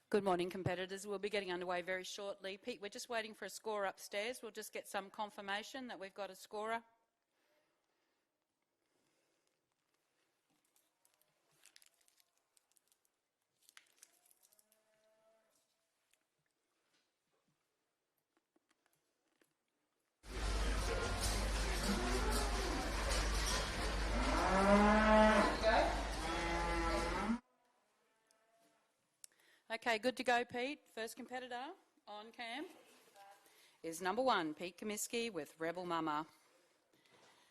Good morning, competitors. We'll be getting underway very shortly. Pete, we're just waiting for a score upstairs. We'll just get some confirmation that we've got a scorer. Okay, good to go, Pete. First competitor on camp is number 1, Pete Comiskey with Rebel Mama.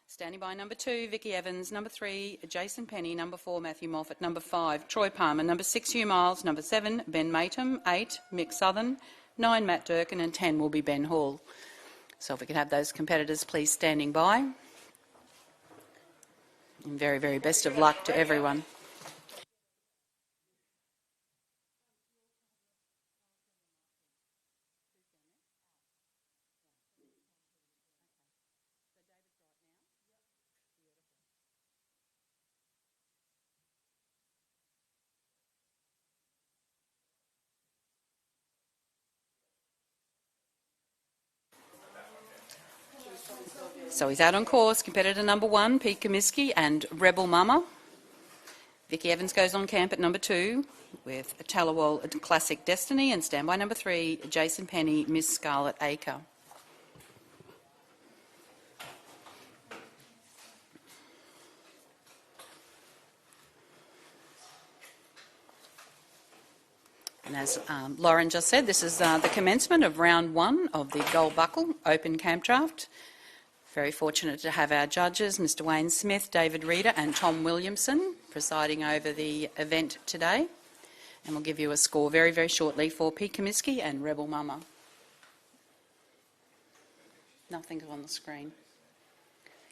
Standing by number 2, Vicky Evans. Number 3, Jason Penny. Number 4, Matthew Moffat. Number 5, Troy Palmer. Number 6, Hugh Miles. Number 7, Ben Matum. 8, Mick Southern. 9, Matt Durkin. And 10 will be Ben Hall. So if we could have those competitors please standing by. And very, very best of luck to everyone. So he's out on course. Competitor number 1, Pete Comiskey and Rebel Mama. Vicky Evans goes on camp at number 2 with Talawal Classic Destiny, and standby number 3, Jason Penny, Miss Scarlet Acre. And as Lauren just said, this is the commencement of round 1 of the Gold Buckle Open Camp Draft. Very fortunate to have our judges, Mr Wayne Smith, David Reeder and Tom Williamson, presiding over the event today. And we'll give you a score very, very shortly for Pete Comiskey and Rebel Mama. Nothing's on the screen.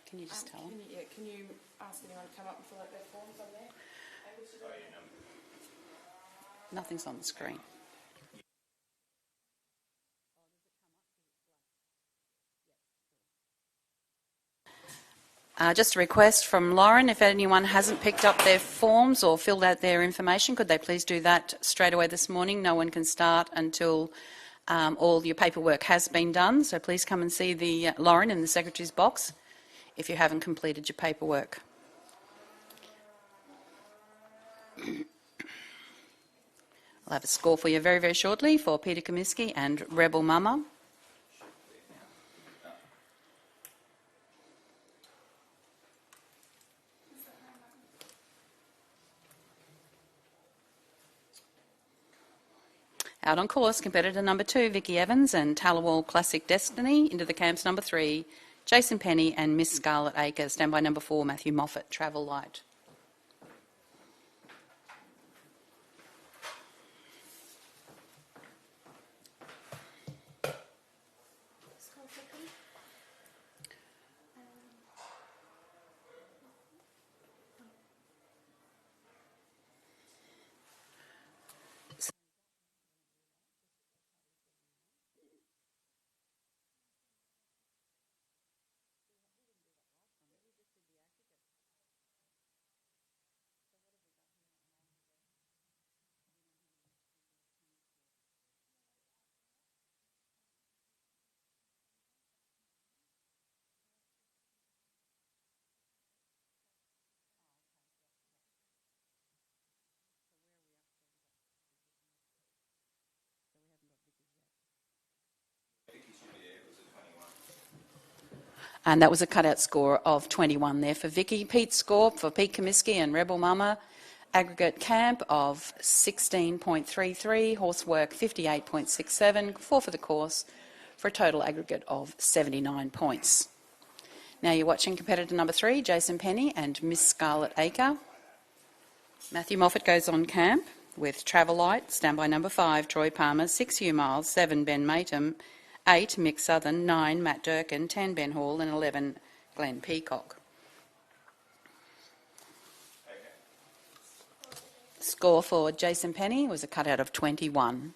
Can you just tell them? Can you ask anyone to come up and fill out their forms on there? Nothing's on the screen. Just a request from Lauren, if anyone hasn't picked up their forms or filled out their information, could they please do that straight away this morning? No one can start until all your paperwork has been done, so please come and see the Lauren in the Secretary's box if you haven't completed your paperwork. I'll have a score for you very, very shortly for Peter Comiskey and Rebel Mama. Out on course, competitor number 2, Vicky Evans and Talawal Classic Destiny. Into the camps number 3, Jason Penny and Miss Scarlet Acre. Standby number 4, Matthew Moffat, Travel Light. And that was a cutout score of 21 there for Vicky. Pete's score for Pete Comiskey and Rebel Mama, aggregate camp of 16.33, horsework 58.67, 4 for the course, for a total aggregate of 79 points. Now you're watching competitor number 3, Jason Penny and Miss Scarlet Acre. Matthew Moffat goes on camp with Travel Light, standby number 5, Troy Palmer, 6, Hugh Miles, 7, Ben Matum, 8, Mick Southern, 9, Matt Durkin, 10, Ben Hall and 11, Glenn Peacock. Score for Jason Penny was a cutout of 21.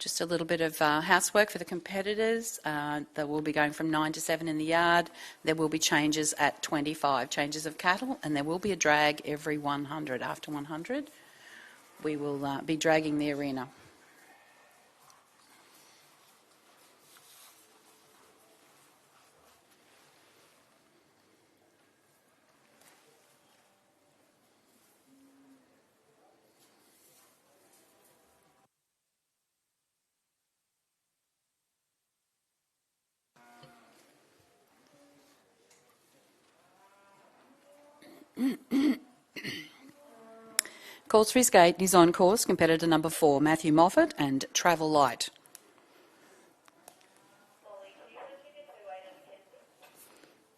Just a little bit of housework for the competitors. They will be going from 9 to 7 in the yard. There will be changes at 25, changes of cattle, and there will be a drag every 100. After 100, we will be dragging the arena. Course Gate is on course, competitor number 4, Matthew Moffat and Travel Light.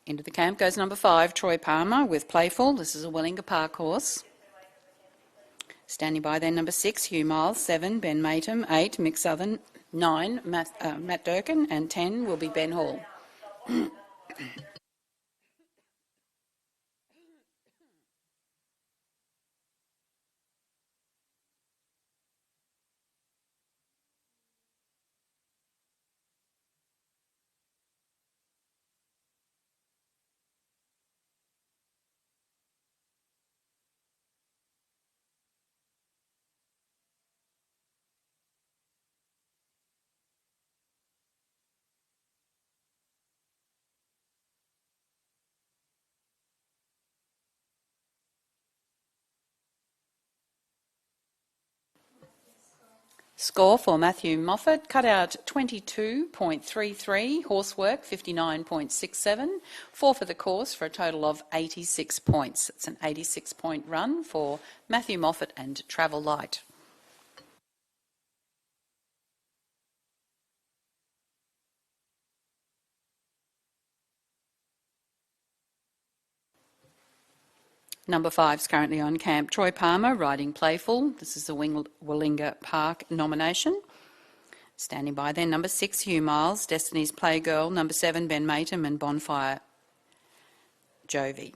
Into the camp goes number 5, Troy Palmer with Playful. This is a Willinga Park horse. Standing by then number 6, Hugh Miles, 7, Ben Matum, 8, Mick Southern, 9, Matt Durkin, and 10 will be Ben Hall. Score for Matthew Moffat, cut out 22.33, horsework 59.67, 4 for the course for a total of 86 points. It's an 86-point run for Matthew Moffat and Travel Light. Number 5 is currently on camp. Troy Palmer riding Playful. This is the Willinga Park nomination. Standing by then, number 6, Hugh Miles, Destiny's Playgirl. Number 7, Ben Matum and Bonfire Jovi.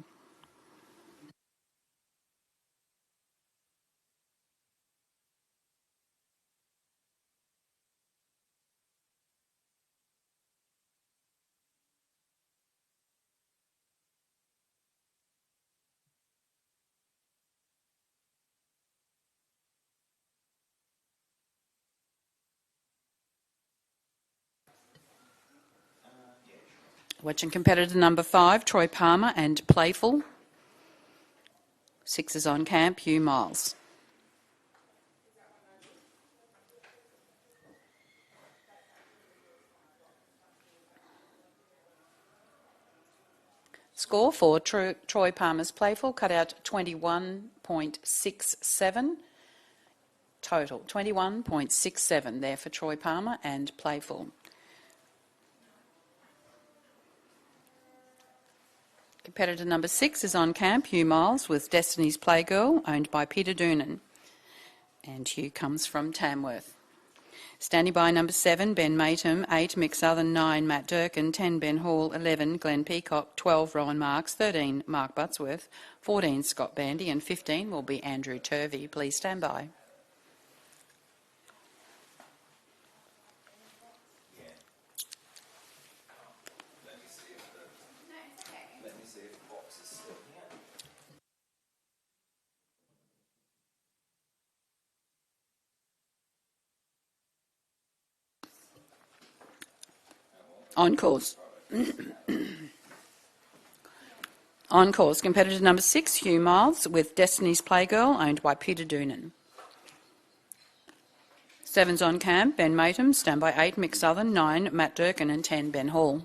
Watching competitor number 5, Troy Palmer and Playful. 6 is on camp, Hugh Miles. Score for Troy Palmer's Playful, cut out 21.67 total. 21.67 there for Troy Palmer and Playful. Competitor number 6 is on camp, Hugh Miles, with Destiny's Playgirl, owned by Peter Doonan. And Hugh comes from Tamworth. Standing by number 7, Ben Matum, 8, Mick Southern, 9, Matt Durkin, 10, Ben Hall, 11, Glenn Peacock, 12, Rowan Marks, 13, Mark Buttsworth, 14, Scott Bandy, and 15 will be Andrew Turvey. Please stand by. On course. On course, competitor number 6, Hugh Miles, with Destiny's Playgirl, owned by Peter Doonan. 7's on camp, Ben Matum, stand by 8, Mick Southern, 9, Matt Durkin, and 10, Ben Hall.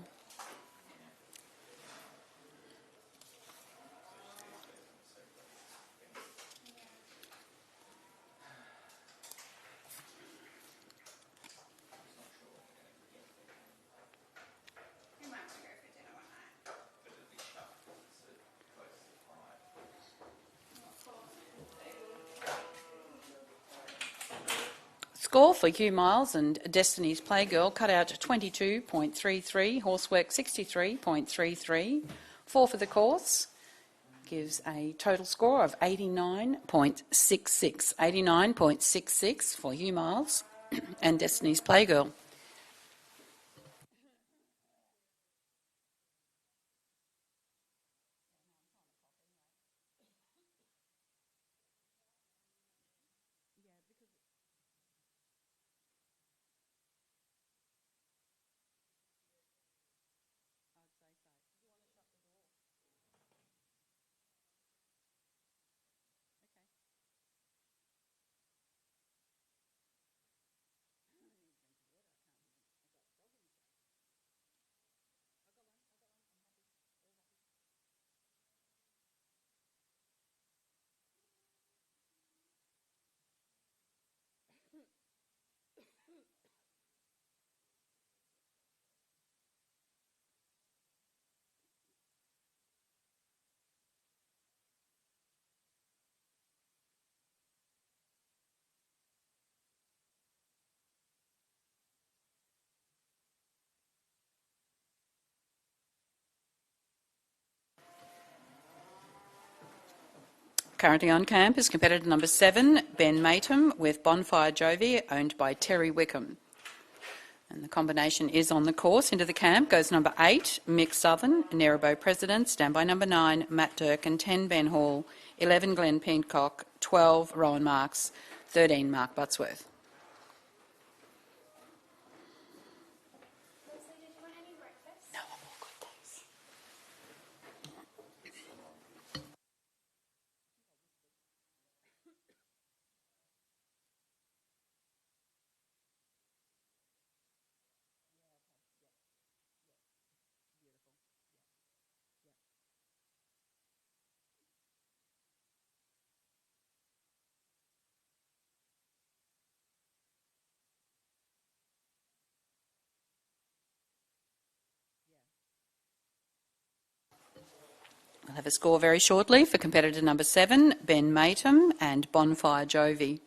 Score for Hugh Miles and Destiny's Playgirl, cut out 22.33, horsework 63.33, 4 for the course, gives a total score of 89.66. 89.66 for Hugh Miles. and Destiny's Playgirl. Currently on camp is competitor number 7, Ben Matum, with Bonfire Jovi, owned by Terry Wickham. And the combination is on the course. Into the camp goes number 8, Mick Southern, Nerebo President, standby number 9, Matt Durkin, 10, Ben Hall, 11, Glenn Peacock, 12, Rowan Marks, 13, Mark Buttsworth. No, I'm all good, thanks. We'll have a score very shortly for competitor number 7, Ben Matum and Bonfire Jovi.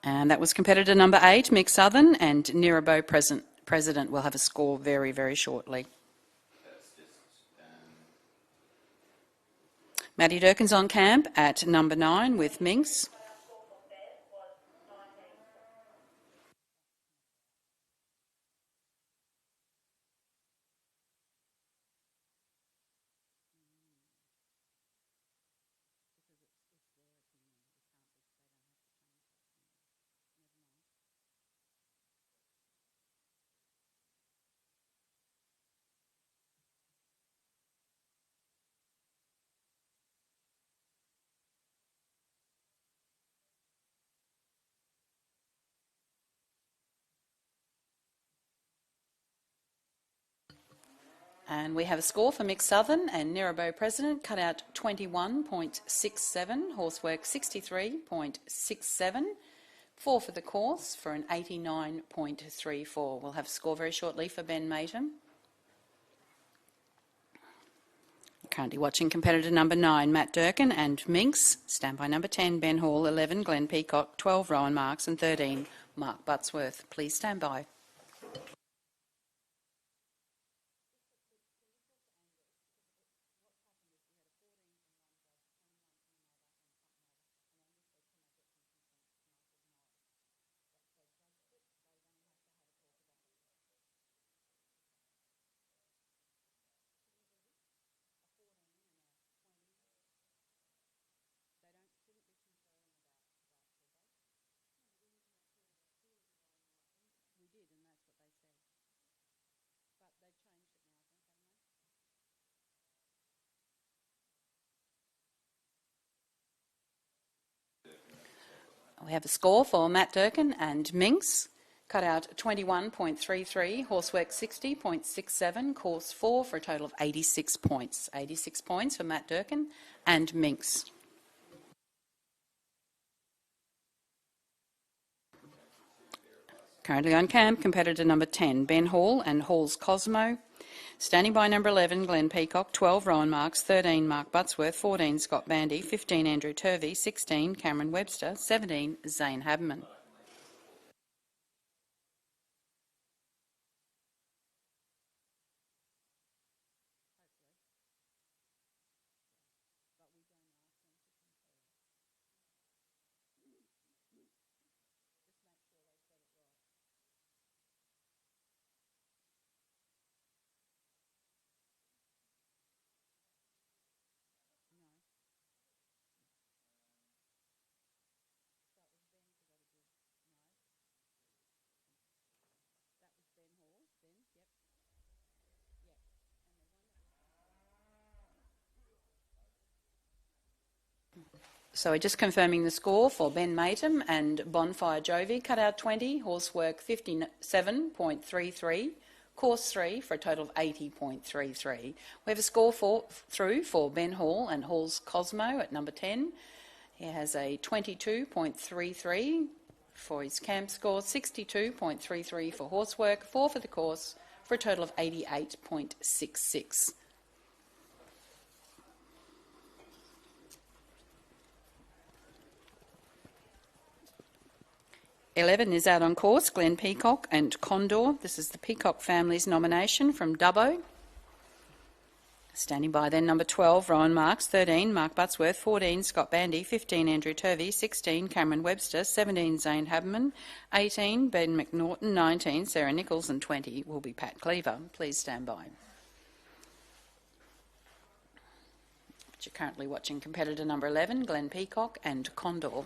And that was competitor number 8, Mick Southern, and Nerebo President will have a score very, very shortly. Matty Durkin's on camp at number 9 with Minx. And we have a score for Mick Southern and Nerebo President, cut out 21.67, horsework 63.67, 4 for the course for an 89.34. We'll have a score very shortly for Ben Matum. Currently watching competitor number 9, Matt Durkin and Minx, standby number 10, Ben Hall, 11, Glenn Peacock, 12, Rowan Marks and 13, Mark Buttsworth. Please stand by. We have a score for Matt Durkin and Minx. Cut out 21.33, horsework 60.67, course 4 for a total of 86 points. 86 points for Matt Durkin and Minx. Currently on camp, competitor number 10, Ben Hall and Hall's Cosmo. Standing by number 11, Glenn Peacock, 12, Rowan Marks, 13, Mark Buttsworth, 14, Scott Bandy, 15, Andrew Turvey, 16, Cameron Webster, 17, Zane Haberman. So we're just confirming the score for Ben Matum and Bonfire Jovi, cut out 20, horsework 57.33, course 3 for a total of 80.33. We have a score for Ben Hall and Hall's Cosmo at number 10. He has a 22.33 for his camp score, 62.33 for horsework, 4 for the course for a total of 88.66. Eleven is out on course, Glenn Peacock and Condor. This is the Peacock family's nomination from Dubbo. Standing by then, number 12, Rowan Marks, 13, Mark Buttsworth, 14, Scott Bandy, 15, Andrew Turvey, 16, Cameron Webster, 17, Zane Haberman, 18, Ben McNaughton, 19, Sarah Nichols, and 20 will be Pat Cleaver. Please stand by. But you're currently watching competitor number 11, Glenn Peacock and Condor.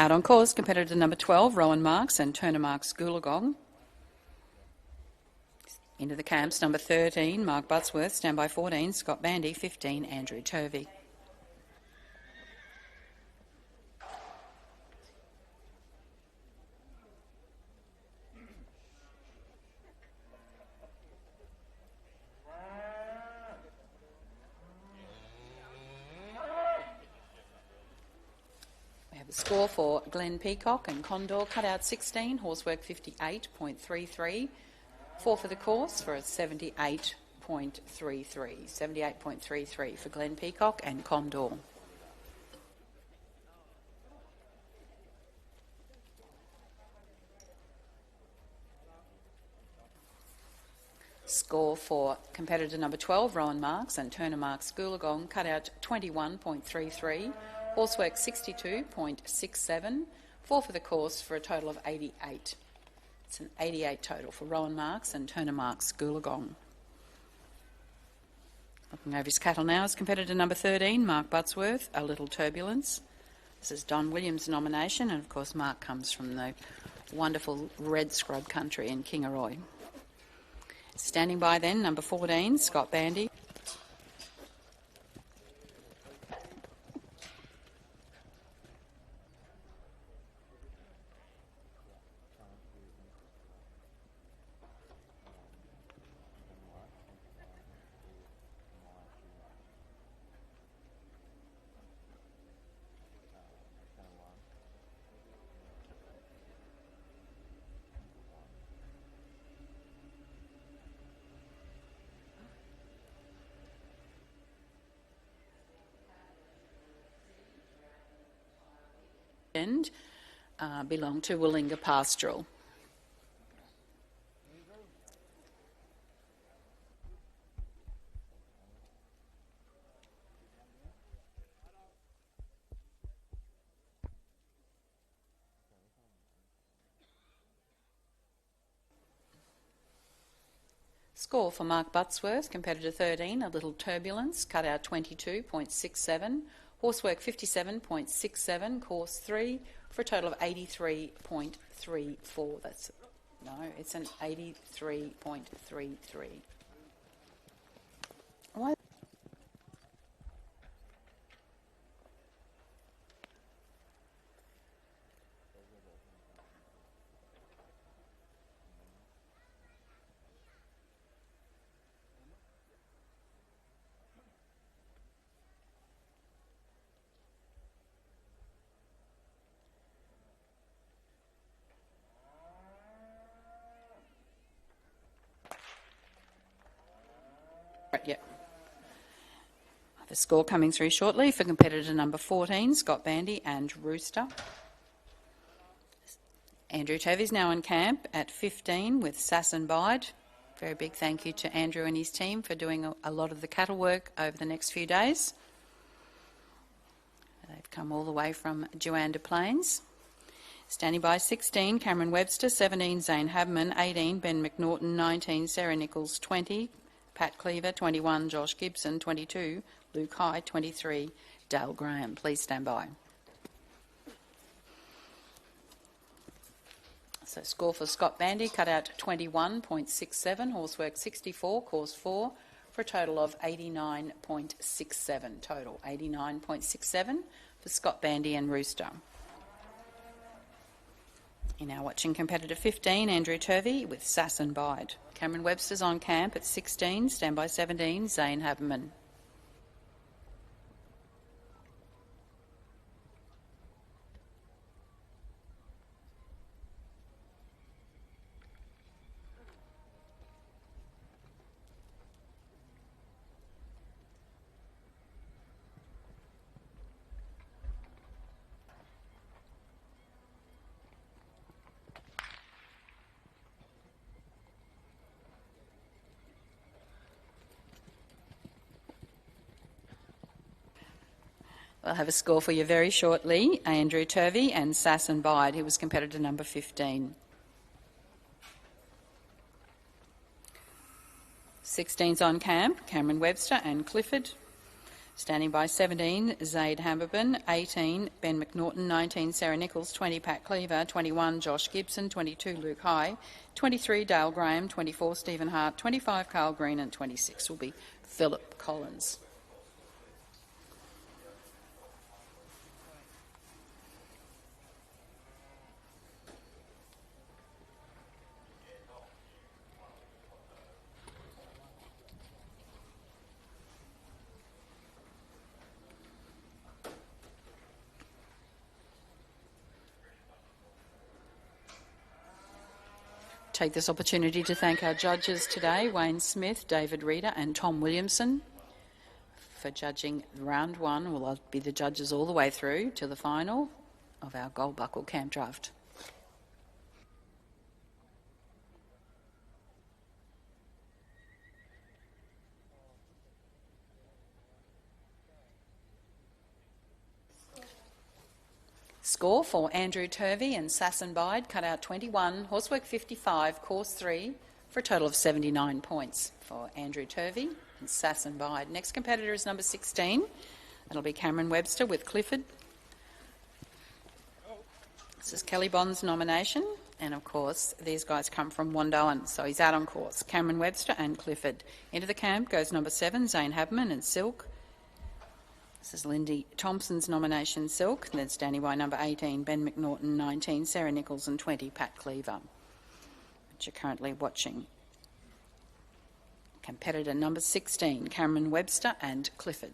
Out on course, competitor number 12, Rowan Marks and Turner Marks Goolagong. Into the camps, number 13, Mark Buttsworth, standby 14, Scott Bandy, 15, Andrew Turvey. The score for Glenn Peacock and Condor, cut out 16, horsework 58.33, 4 for the course for a 78.33. 78.33 for Glenn Peacock and Condor. Score for competitor number 12, Rowan Marks and Turner Marks Goolagong, cut out 21.33. Horsework 62.67, 4 for the course for a total of 88. It's an 88 total for Rowan Marks and Turner Marks Goolagong. Looking over his cattle now is competitor number 13, Mark Buttsworth, A Little Turbulence. This is Don Williams' nomination, and of course Mark comes from the wonderful red scrub country in Kingaroy. Standing by then, number 14, Scott Bandy. Belong to Willinga Pastoral. Score for Mark Buttsworth, competitor 13, A Little Turbulence, cut out 22.67, horsework 57.67, course 3, for a total of 83.34. It's an 83.33. Why? Yep. The score coming through shortly for competitor number 14, Scott Bandy and Rooster. Andrew Tovey's now in camp at 15 with Sass and Bide. Very big thank you to Andrew and his team for doing a lot of the cattle work over the next few days. They've come all the way from Juanda Plains. Standing by 16, Cameron Webster, 17, Zane Habman, 18, Ben McNaughton, 19, Sarah Nichols, 20, Pat Cleaver, 21, Josh Gibson, 22, Luke High, 23, Dale Graham. Please stand by. So score for Scott Bandy, cut out 21.67, horsework 64, course 4, for a total of 89.67 total. 89.67 for Scott Bandy and Rooster. You're now watching competitor 15, Andrew Turvey with Sass and Bide. Cameron Webster's on camp at 16, standby 17, Zane Haberman. I'll have a score for you very shortly. Andrew Turvey and Sass and Bide, who was competitor number 15. 16's on camp, Cameron Webster and Clifford. Standing by 17, Zaid Hammerban, 18, Ben McNaughton, 19, Sarah Nichols, 20, Pat Cleaver, 21, Josh Gibson, 22, Luke High, 23, Dale Graham, 24, Stephen Hart, 25, Carl Green, and 26 will be Philip Collins. Take this opportunity to thank our judges today, Wayne Smith, David Reeder and Tom Williamson, for judging round one. Will be the judges all the way through to the final of our Gold Buckle Campdraft. Score for Andrew Turvey and Sass and Bide, cut out 21, horsework 55, course 3, for a total of 79 points for Andrew Turvey and Sass and Bide. Next competitor is number 16. That'll be Cameron Webster with Clifford. This is Kelly Bond's nomination, and of course these guys come from Wandoan, so he's out on course. Cameron Webster and Clifford. Into the camp goes number 7, Zane Habman and Silk. This is Lindy Thompson's nomination, Silk. And then standing by number 18, Ben McNaughton, 19, Sarah Nichols and 20, Pat Cleaver, which you're currently watching. Competitor number 16, Cameron Webster and Clifford.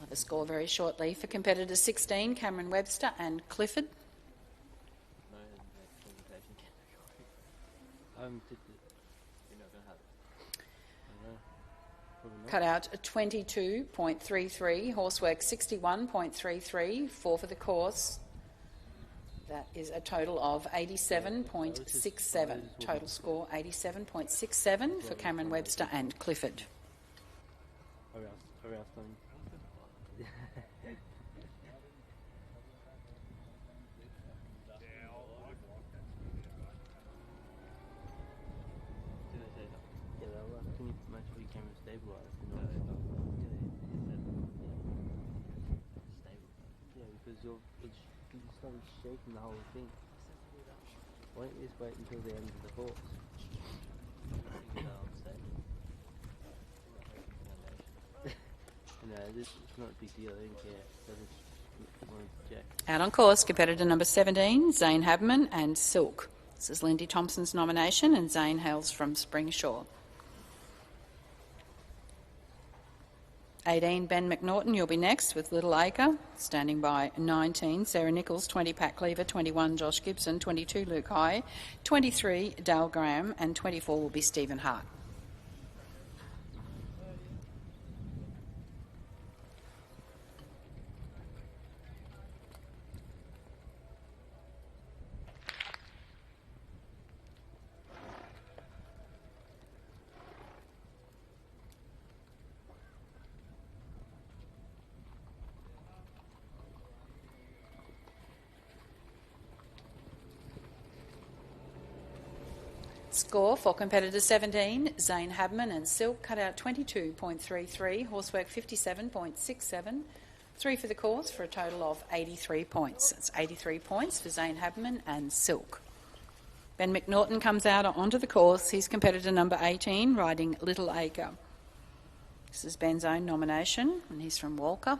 The score very shortly for competitor 16, Cameron Webster and Clifford. Cut out 22.33, horsework 61.33, 4 for the course, That is a total of 87.67. Total score 87.67 for Cameron Webster and Clifford. Can you make sure your camera's stabilised? Yeah, because it's slowly shaking the whole thing. Why don't you just wait until the end of the course? No, it's not a big deal, I don't care. I just wanted to check. Out on course, competitor number 17, Zane Habman and Silk. This is Lindy Thompson's nomination, and Zane hails from Springshore. 18, Ben McNaughton, you'll be next with Little Acre. Standing by 19, Sarah Nichols, 20, Pat Cleaver, 21, Josh Gibson, 22, Luke High, 23, Dale Graham, and 24 will be Stephen Hart. Score for competitor 17, Zane Habman and Silk, cut out 22.33, horsework 57.67, 3 for the course for a total of 83 points. That's 83 points for Zane Habman and Silk. Ben McNaughton comes out onto the course. He's competitor number 18, riding Little Acre. This is Ben's own nomination, and he's from Walker.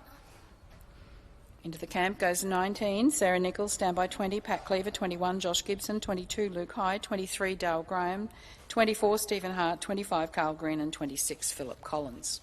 Into the camp goes 19, Sarah Nichols, standby 20, Pat Cleaver, 21, Josh Gibson, 22, Luke High, 23, Dale Graham, 24, Stephen Hart, 25, Carl Green, and 26, Philip Collins.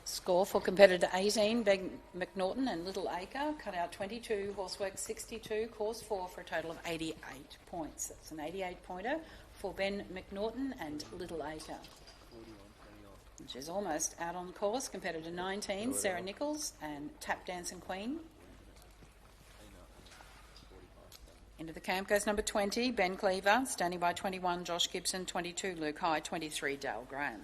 Score for competitor 18, Ben McNaughton and Little Acre, cut out 22, horsework 62, course 4 for a total of 88 points. That's an 88-pointer for Ben McNaughton and Little Acre. Which is almost out on course. Competitor 19, Sarah Nichols and Tap Dancing Queen. Into the camp goes number 20, Ben Cleaver, standing by 21, Josh Gibson, 22, Luke High, 23, Dale Graham.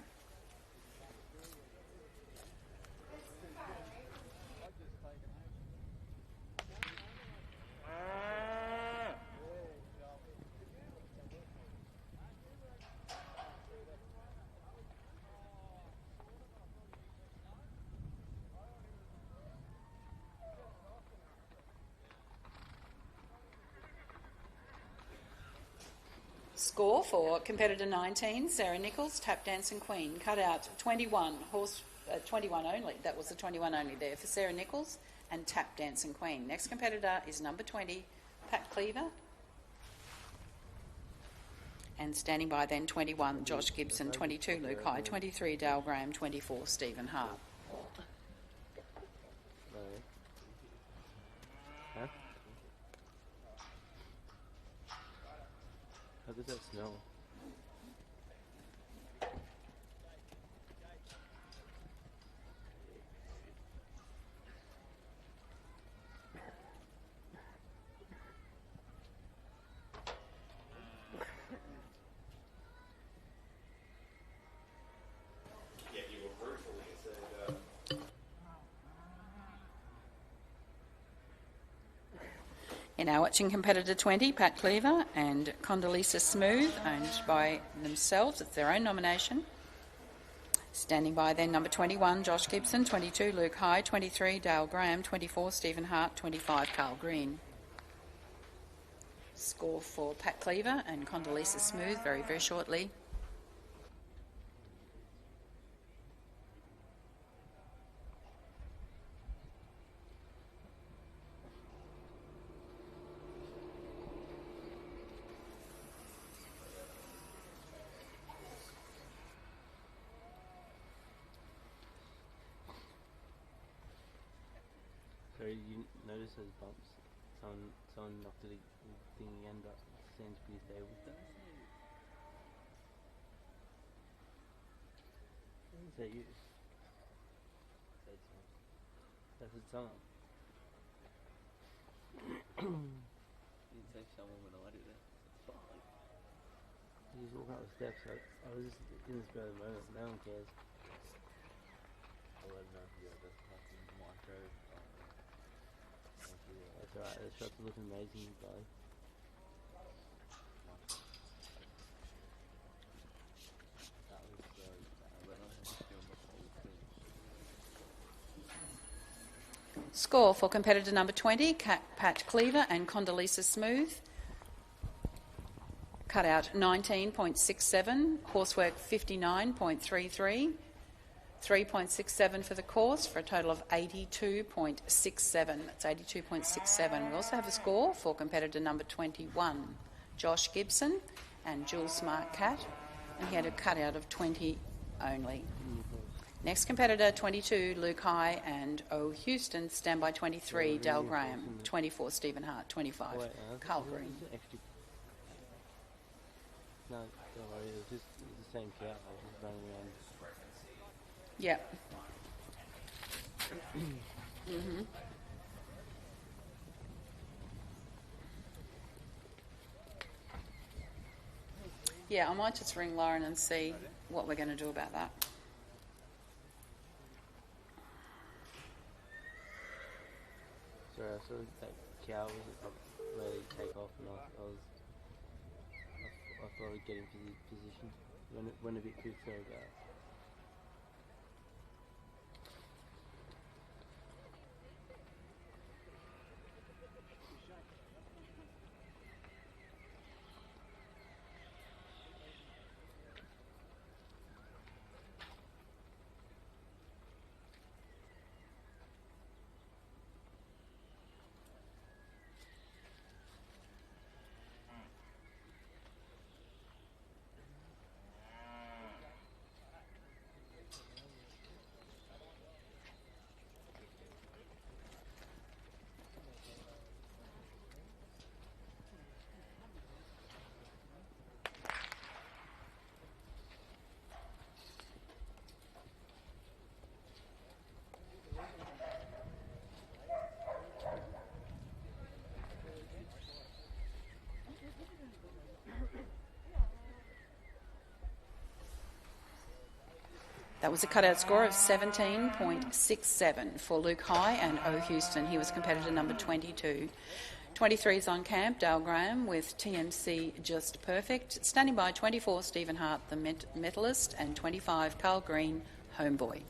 Score for competitor 19, Sarah Nichols, Tap Dancing Queen, cut out 21, 21 only. That was the 21 only there for Sarah Nichols and Tap Dancing Queen. Next competitor is number 20, Pat Cleaver. And standing by then 21, Josh Gibson, 22, Luke High, 23, Dale Graham, 24, Stephen Hart. How does that smell? Yeah, you were brutal. You said. You're now watching competitor 20, Pat Cleaver and Condoleezza Smooth, owned by themselves. It's their own nomination. Standing by then number 21, Josh Gibson, 22, Luke High, 23, Dale Graham, 24, Stephen Hart, 25, Carl Green. Score for Pat Cleaver and Condoleezza Smooth very, very shortly. Or you notice those bumps? Someone knocked the thing again, but it seems pretty stable. Is that you? That's its song. You say someone when I do that. Fuck. You just walk up the steps. I was just in the spur of the moment. No one cares. I'll let them know if you got this fucking micro. That's alright. The shots are looking amazing, guys. That was so bad. But I had to film the whole thing. Score for competitor number 20, Pat Cleaver and Condoleezza Smooth. Cutout 19.67, horsework 59.33, 3.67 for the course for a total of 82.67. That's 82.67. We also have a score for competitor number 21, Josh Gibson and Jules Smart Cat, and he had a cutout of 20 only. Next competitor, 22, Luke High and O. Houston. Standby 23, Dale Graham. 24, Stephen Hart. 25, Carl Green. No, don't worry. It was the same cow. I was just running around. Yep. Yeah, I might just ring Lauren and see what we're going to do about that. Sorry, I saw that cow was ready to take off, and I thought I'd get into the position. Went a bit quick, sorry about it. That was a cutout score of 17.67 for Luke High and O. Houston. He was competitor number 22. 23 is on camp, Dale Graham with TMC Just Perfect. Standing by 24, Stephen Hart, the Metalist, and 25, Carl Green, Homeboy.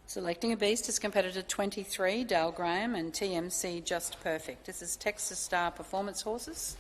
Selecting a beast is competitor 23, Dale Graham, and TMC Just Perfect. This is Texas Star Performance Horses.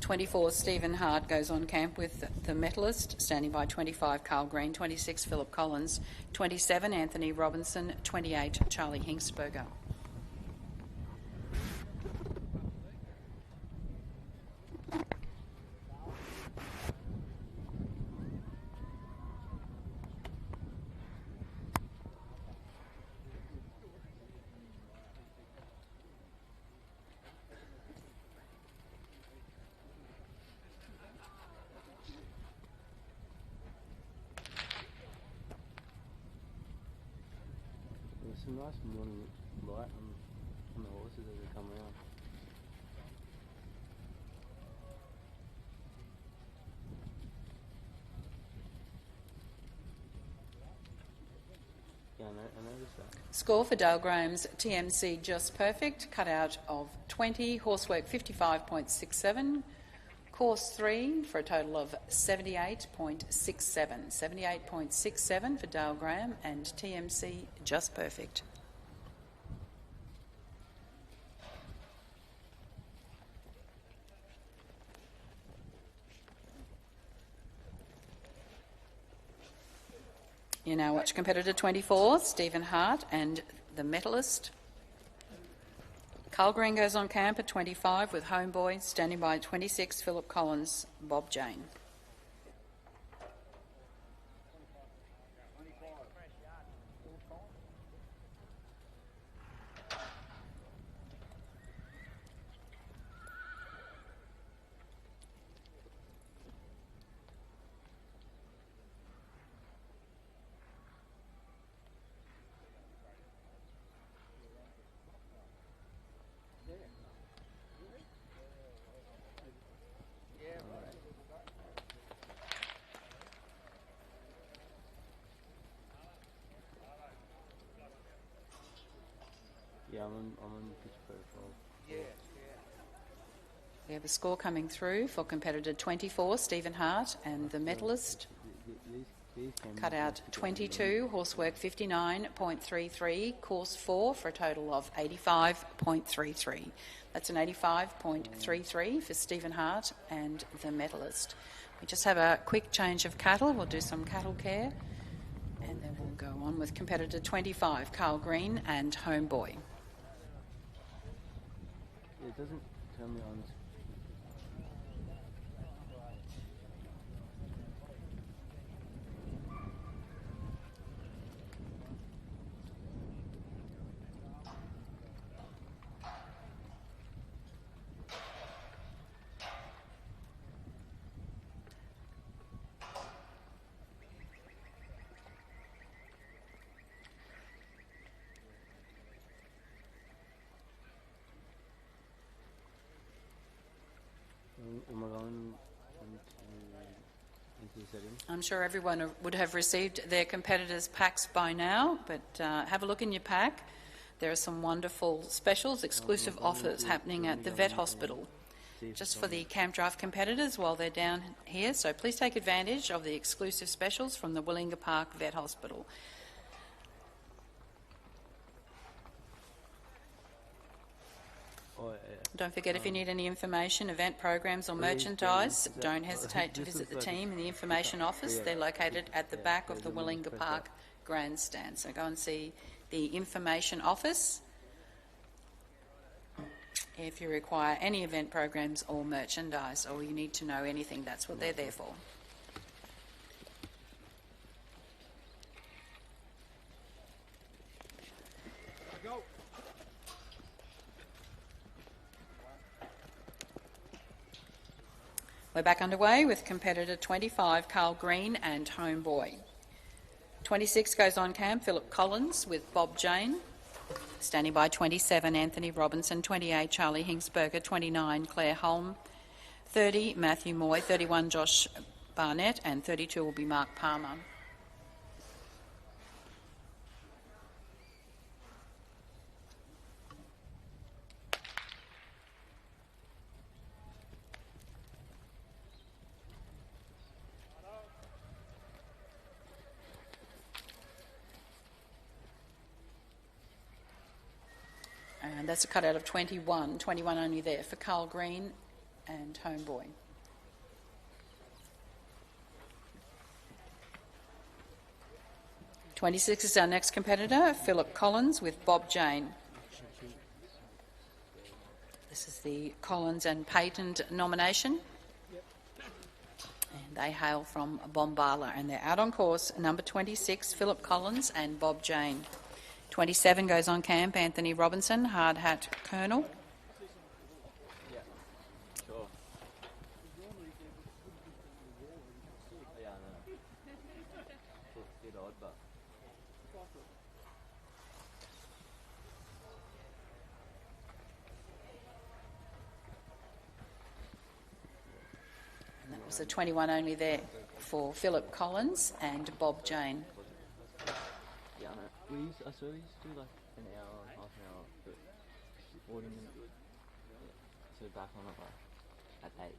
.24 Stephen Hart goes on camp with the Metalist, standing by 25 Carl Green, 26 Philip Collins, 27 Anthony Robinson, 28 Charlie Hinksberger. There's some nice morning light on the horses as they come around. I noticed that. Score for Dale Graham's TMC Just Perfect, cut out of 20, horsework 55.67, course 3 for a total of 78.67. 78.67 for Dale Graham and TMC Just Perfect. You now watch competitor 24, Stephen Hart and the medalist. Carl Green goes on camp at 25 with Homeboy, standing by 26, Philip Collins, Bob Jane. Yeah, I'm on pitch profile. We have a score coming through for competitor 24, Stephen Hart, and the medalist. Cut out 22, horsework 59.33, course 4 for a total of 85.33. That's an 85.33 for Stephen Hart and the medalist. We just have a quick change of cattle. We'll do some cattle care, and then we'll go on with competitor 25, Carl Green and Homeboy. It doesn't tell me on. Am I going into the settings? I'm sure everyone would have received their competitors' packs by now, but have a look in your pack. There are some wonderful specials, exclusive offers happening at the vet hospital just for the campdraft competitors while they're down here. So please take advantage of the exclusive specials from the Willinga Park Vet Hospital. Don't forget, if you need any information, event programs or merchandise, don't hesitate to visit the team in the information office. They're located at the back of the Willinga Park grandstand. So go and see the information office if you require any event programs or merchandise, or you need to know anything. That's what they're there for. We're back underway with competitor 25, Carl Green and Homeboy. 26 goes on camp, Philip Collins with Bob Jane. Standing by 27, Anthony Robinson. 28, Charlie Hingsberger. 29, Claire Holm. 30, Matthew Moy. 31, Josh Barnett. And 32 will be Mark Palmer. And that's a cutout of 21. 21 only there for Carl Green and Homeboy. (26) is our next competitor, Philip Collins with Bob Jane. This is the Collins and Payton nomination. And they hail from Bombala, and they're out on course. Number 26, Philip Collins and Bob Jane. 27 goes on camp, Anthony Robinson, Hard Hat Colonel. Yeah, sure. Yeah, I know. Bit odd, but... And that was the 21 only there for Philip Collins and Bob Jane. Yeah, I know. I saw you used to do like an hour, half an hour, but 40 minutes. Yeah. So back on it like at 8.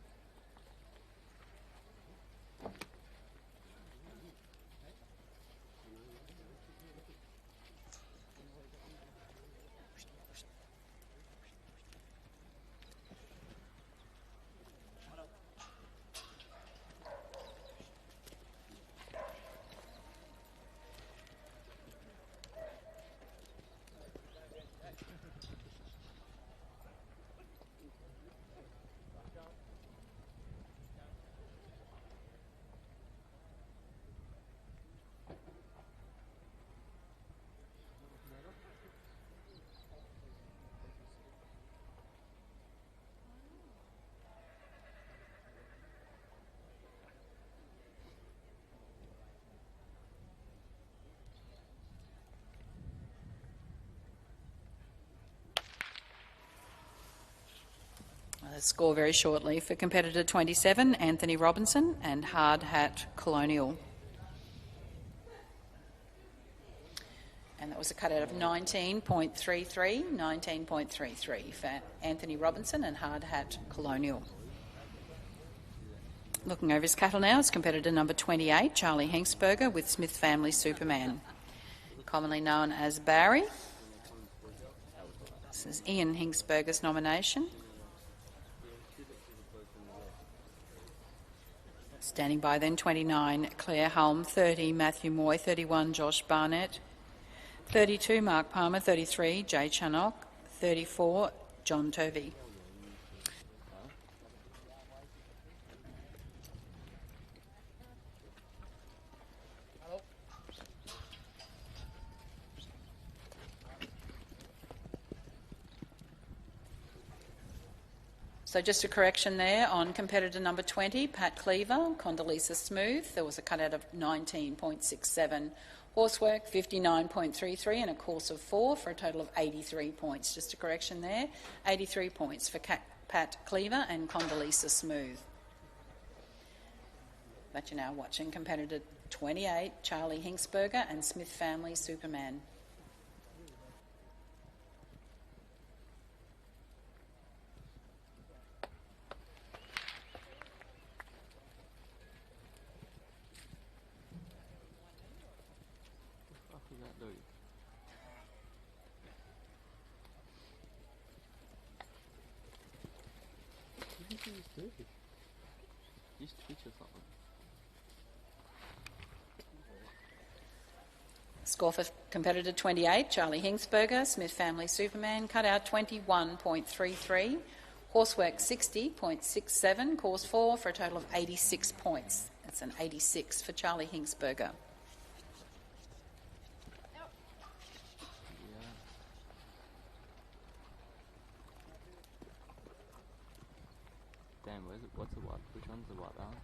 Score very shortly for competitor 27, Anthony Robinson, and Hard Hat Colonial. And that was a cutout of 19.33 for Anthony Robinson and Hard Hat Colonial. Looking over his cattle now is competitor number 28, Charlie Hinksberger with Smith Family Superman, commonly known as Barry. This is Ian Hinksberger's nomination. Standing by then, 29, Claire Hulme, 30, Matthew Moy, 31, Josh Barnett, 32, Mark Palmer, 33, Jay Channock, 34, John Tovey. So just a correction there on competitor number 20, Pat Cleaver, Condoleezza Smooth. There was a cutout of 19.67. Horsework, 59.33 and a course of 4 for a total of 83 points. Just a correction there, 83 points for Pat Cleaver and Condoleezza Smooth. But you're now watching competitor 28, Charlie Hinksberger and Smith Family Superman. Just Twitch or something. Score for competitor 28, Charlie Hinksberger, Smith Family Superman, cut out 21.33, horsework 60.67, course 4 for a total of 86 points. That's an 86 for Charlie Hinksberger. Damn, what's the white? Which one's the white balance?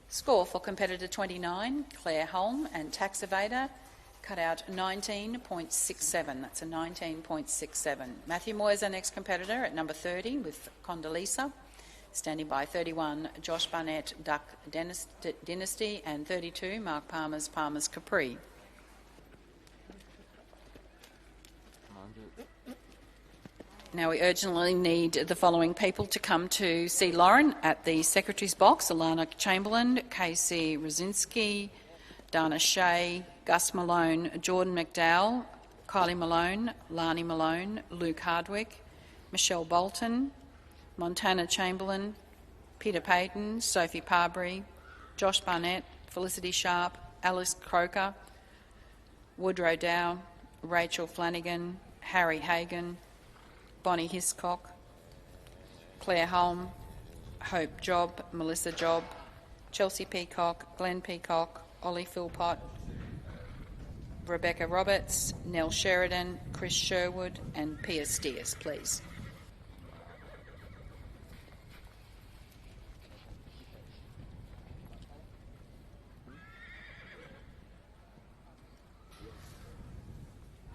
Score for competitor 29, Claire Hulme and Tax Evader, cut out 19.67. That's a 19.67. Matthew Moy is our next competitor at number 30 with Condoleezza. Standing by 31, Josh Barnett, Duck Dynasty, and 32, Mark Palmer's Capri. Now we urgently need the following people to come to see Lauren at the Secretary's box: Alana Chamberlain, Casey Rosinski, Dana Shea, Gus Malone, Jordan McDowell, Kylie Malone, Lani Malone, Luke Hardwick, Michelle Bolton, Montana Chamberlain, Peter Payton, Sophie Parbury, Josh Barnett, Felicity Sharp, Alice Croker, Woodrow Dow, Rachel Flanagan, Harry Hagan, Bonnie Hiscock, Claire Hulme, Hope Job, Melissa Job, Chelsea Peacock, Glenn Peacock, Ollie Philpott, Rebecca Roberts, Nell Sheridan, Chris Sherwood and Pia Steers, please.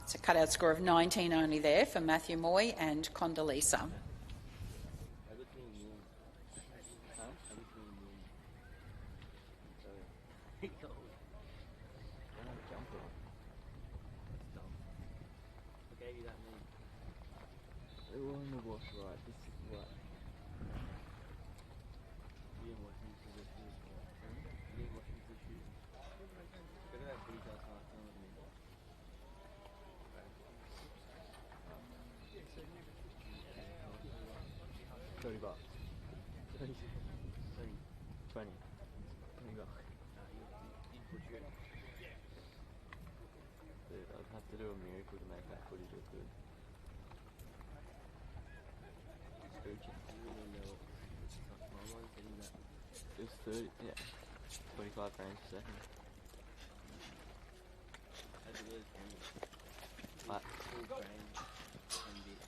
It's a cutout score of 19 only there for Matthew Moy and Condoleezza. Everything new. Huh? Everything new. Sorry. Go. I don't jump it. That's dumb. I gave you that name. It wasn't was right. This is right. You didn't watch me to the shoes. You didn't watch me to the shoes. Look at that big ass last time with me. $30. 20. 20 bucks. Dude, I'd have to do a miracle to make that footage look good. It was 30, yeah. 25 frames per second. That's a really frame. What? Full frame. 10 bits.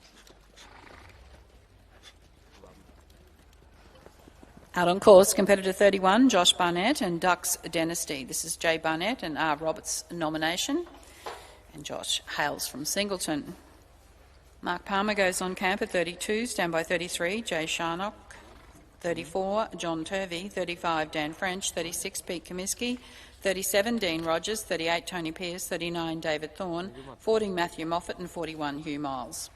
Out on course, competitor 31, Josh Barnett and Ducks Dynasty. This is Jay Barnett and R. Roberts' nomination. And Josh hails from Singleton. Mark Palmer goes on camp at 32, standby 33, Jay Sharnock, 34, John Turvey, 35, Dan French, 36, Pete Comiskey, 37, Dean Rogers, 38, Tony Pearce, 39, David Thorne, 40, Matthew Moffat and 41, Hugh Miles.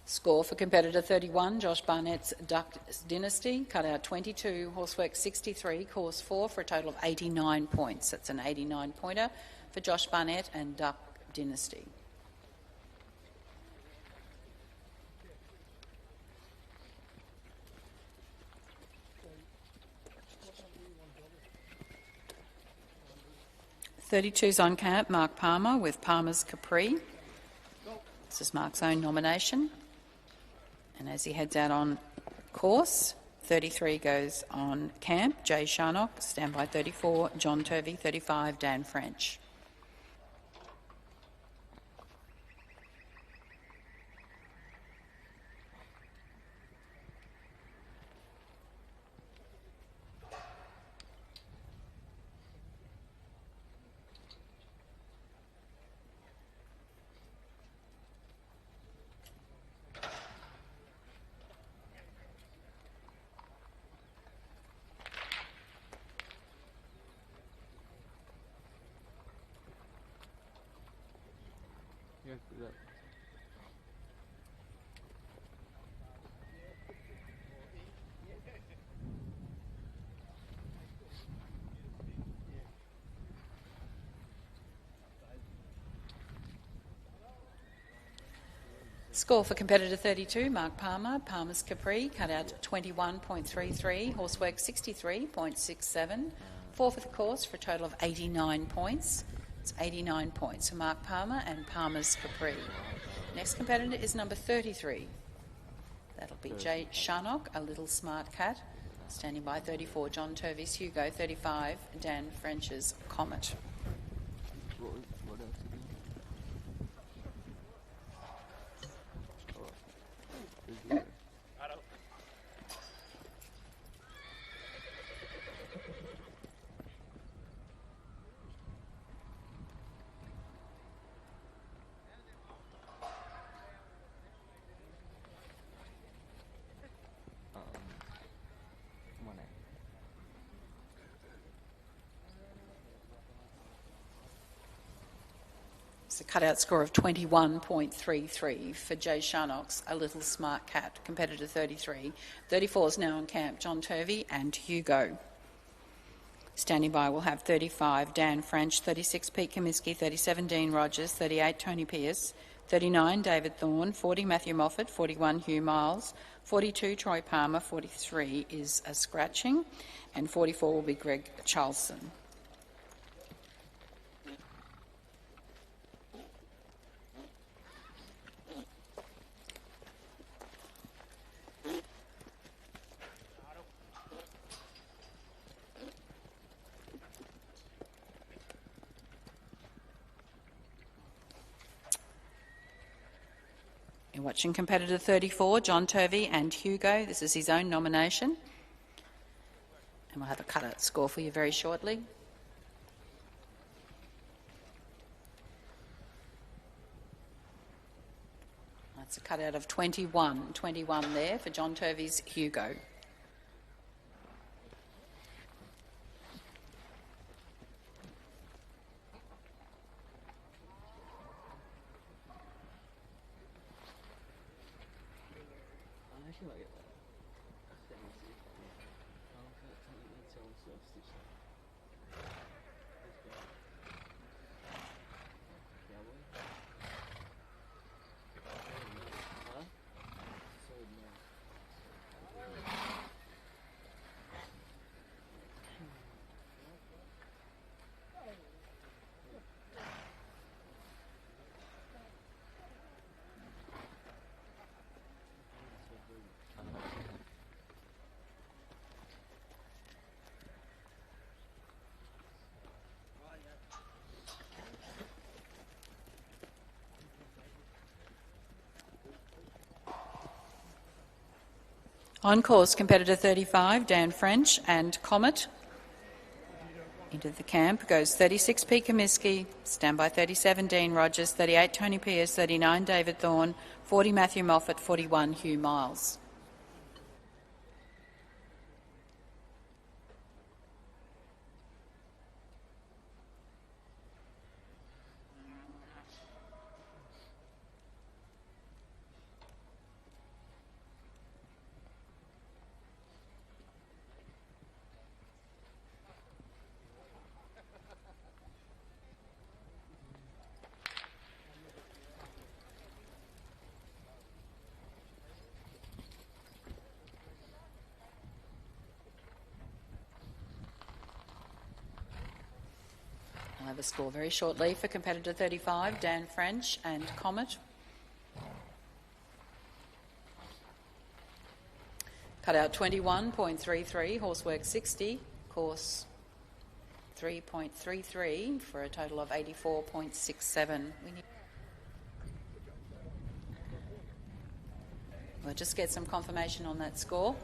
Score for competitor 31, Josh Barnett's Duck Dynasty, cut out 22, horsework 63, course 4 for a total of 89 points. That's an 89-pointer for Josh Barnett and Duck Dynasty. .32's on camp, Mark Palmer with Palmer's Capri. This is Mark's own nomination. And as he heads out on course, 33 goes on camp, Jay Sharnock, standby 34, John Turvey, 35, Dan French. Yeah, do that. Score for competitor 32, Mark Palmer, Palmer's Capri, cut out 21.33, horsework 63.67, 4 for the course for a total of 89 points. It's 89 points for Mark Palmer and Palmer's Capri. Next competitor is number 33. That'll be Jay Sharnock, a little smart cat. Standing by 34, John Turvey's Hugo, 35, Dan French's Comet. What else did you do? It's a cutout score of 21.33 for Jay Sharnock's A Little Smart Cat, competitor 33. 34 is now on camp, John Turvey and Hugo. Standing by we'll have 35, Dan French, 36, Pete Comiskey, 37, Dean Rogers, 38, Tony Pearce, 39 David Thorne, 40 Matthew Moffat, 41 Hugh Miles, 42 Troy Palmer, 43 is a scratching, and 44 will be Greg Charlson. You're watching competitor 34, John Turvey and Hugo. This is his own nomination. And we'll have a cut-out score for you very shortly. That's a cut-out of 21. 21 there for John Turvey's Hugo. I actually like it. Let me see. Huh? On course, competitor 35, Dan French and Comet. Into the camp goes 36 Pete Comiskey, standby 37 Dean Rogers, 38 Tony Pearce, 39 David Thorne, 40 Matthew Moffat, 41 Hugh Miles. I'll have a score very shortly for competitor 35, Dan French and Comet. Cut out 21.33, horsework 60, course 3.33 for a total of 84.67. We'll just get some confirmation on that score.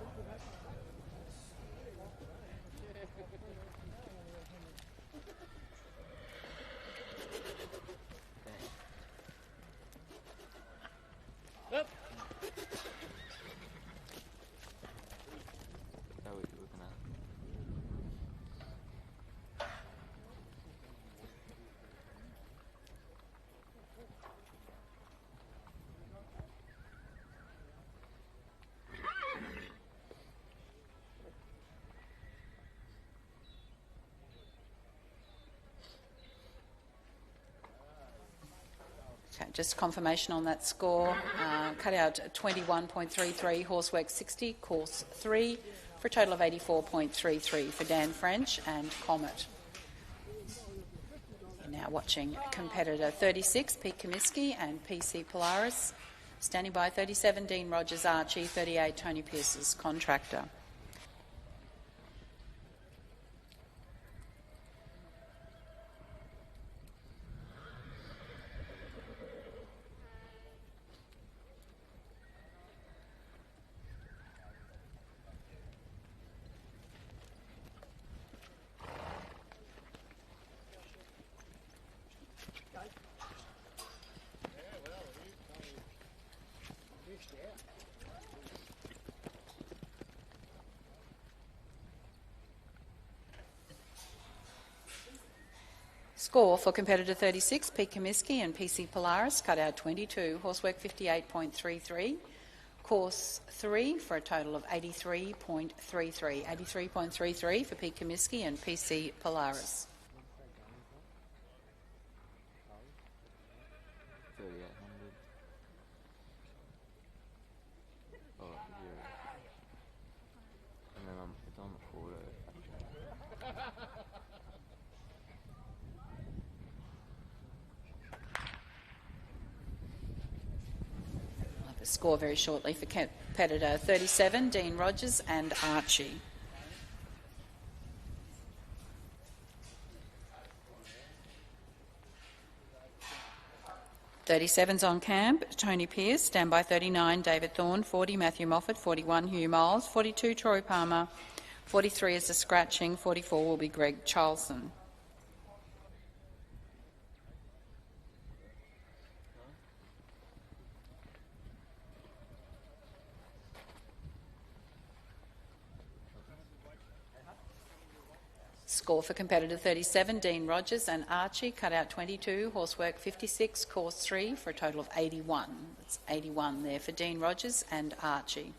Okay, just confirmation on that score. Cut out 21.33, horsework 60, course 3, for a total of 84.33 for Dan French and Comet. You're now watching competitor 36, Pete Comiskey and PC Polaris. Standing by 37, Dean Rogers Archie, 38, Tony Pearce's Contractor. Score for competitor 36, Pete Comiskey and PC Polaris, cut out 22, horsework 58.33, course 3 for a total of 83.33. 83.33 for Pete Comiskey and PC Polaris. 3800. Score very shortly for competitor 37, Dean Rogers and Archie. 37's on camp, Tony Pearce. Standby 39, David Thorne. 40, Matthew Moffat. 41, Hugh Miles. 42, Troy Palmer. 43 is a scratching. 44 will be Greg Charlson. Score for competitor 37, Dean Rogers and Archie. Cut out 22, horsework 56, course 3 for a total of 81. That's 81 there for Dean Rogers and Archie.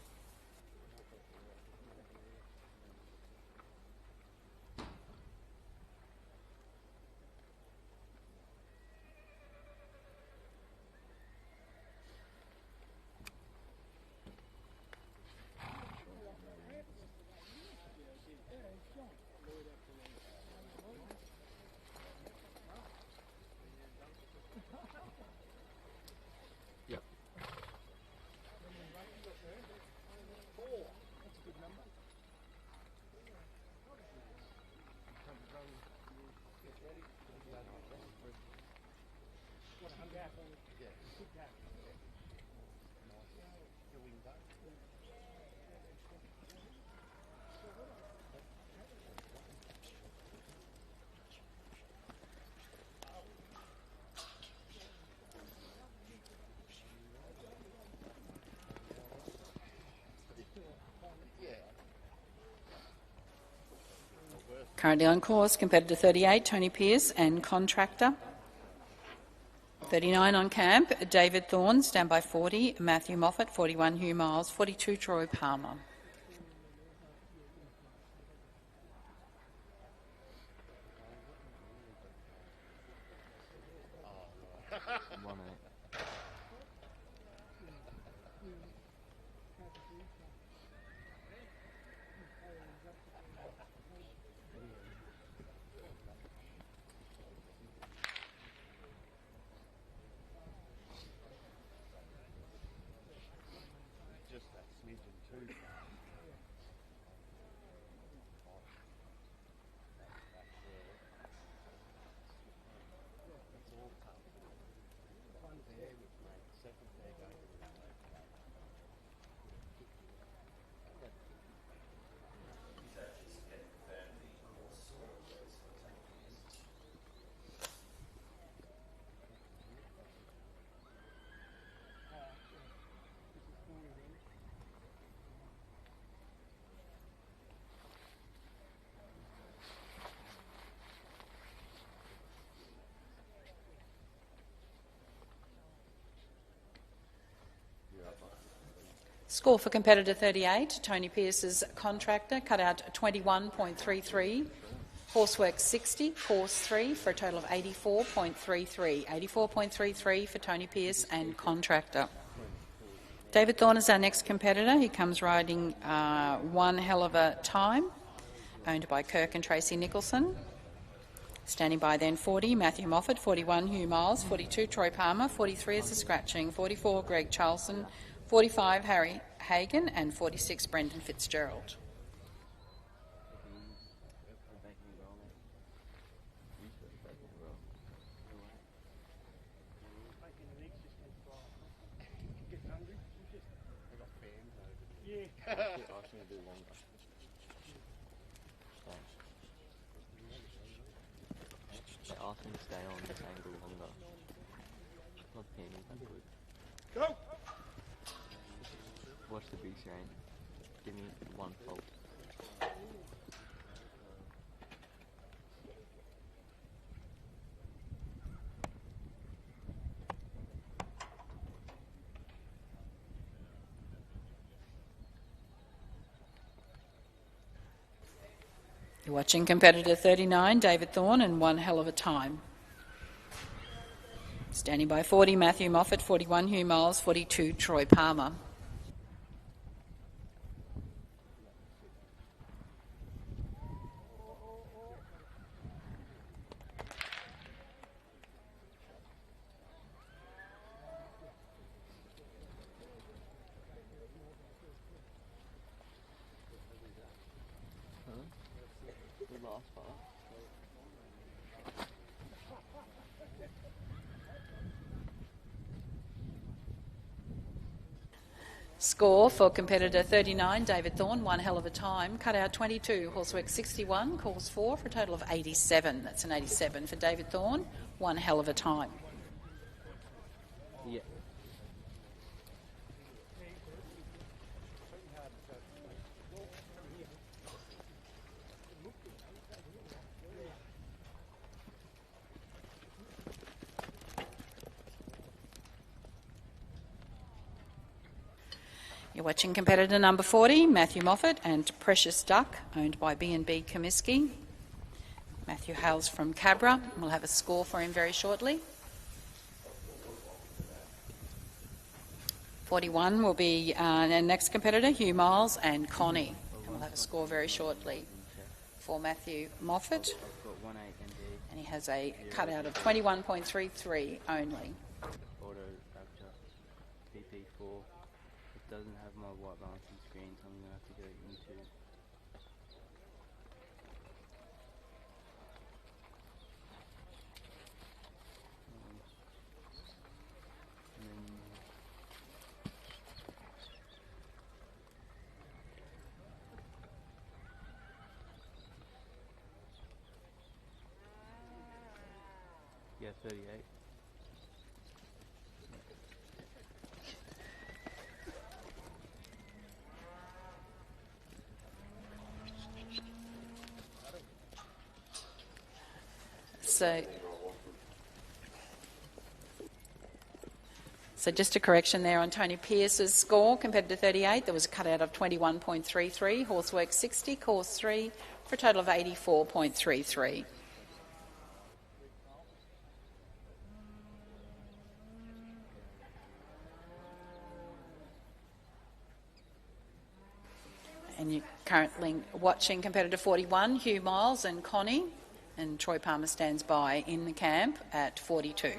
Yep. Currently on course, competitor 38, Tony Pearce and Contractor. 39 on camp, David Thorne. Standby 40, Matthew Moffat. 41, Hugh Miles. 42, Troy Palmer. One eight. Just that smidgen too. Score for competitor 38, Tony Pearce's Contractor. Cut out 21.33, horsework 60, course 3 for a total of 84.33. 84.33 for Tony Pearce and Contractor. David Thorne is our next competitor. He comes riding One Hell of a Time, owned by Kirk and Tracy Nicholson. Standing by then 40, Matthew Moffat. 41, Hugh Miles. 42, Troy Palmer. 43 is a scratching. 44, Greg Charlson. 45, Harry Hagan. And 46, Brendan Fitzgerald. They asked me to stay on this angle longer. Not paying that good. Go! Watch the beast rain. Give me one fault. You're watching competitor 39, David Thorne, and One Hell of a Time. Standing by 40, Matthew Moffat. 41, Hugh Miles. 42, Troy Palmer. last part. Score for competitor 39, David Thorne, one hell of a time. Cut out 22, horsework 61, course 4 for a total of 87. That's an 87 for David Thorne, one hell of a time. Yeah. You're watching competitor number 40, Matthew Moffat and Precious Duck, owned by B&B Comiskey. Matthew hails from Cabra. We'll have a score for him very shortly. 41 will be our next competitor, Hugh Miles and Connie. And we'll have a score very shortly for Matthew Moffat. I've got 1, 8, and D. And he has a cutout of 21.33 only. Auto Rapture PP4. It doesn't have my white balancing screen, so I'm going to have to go into. And then yeah, 38. So just a correction there on Tony Pearce's score, compared to 38, there was a cutout of 21.33, horsework 60, course 3, for a total of 84.33. And you're currently watching competitor 41, Hugh Miles and Connie, and Troy Palmer stands by in the camp at 42.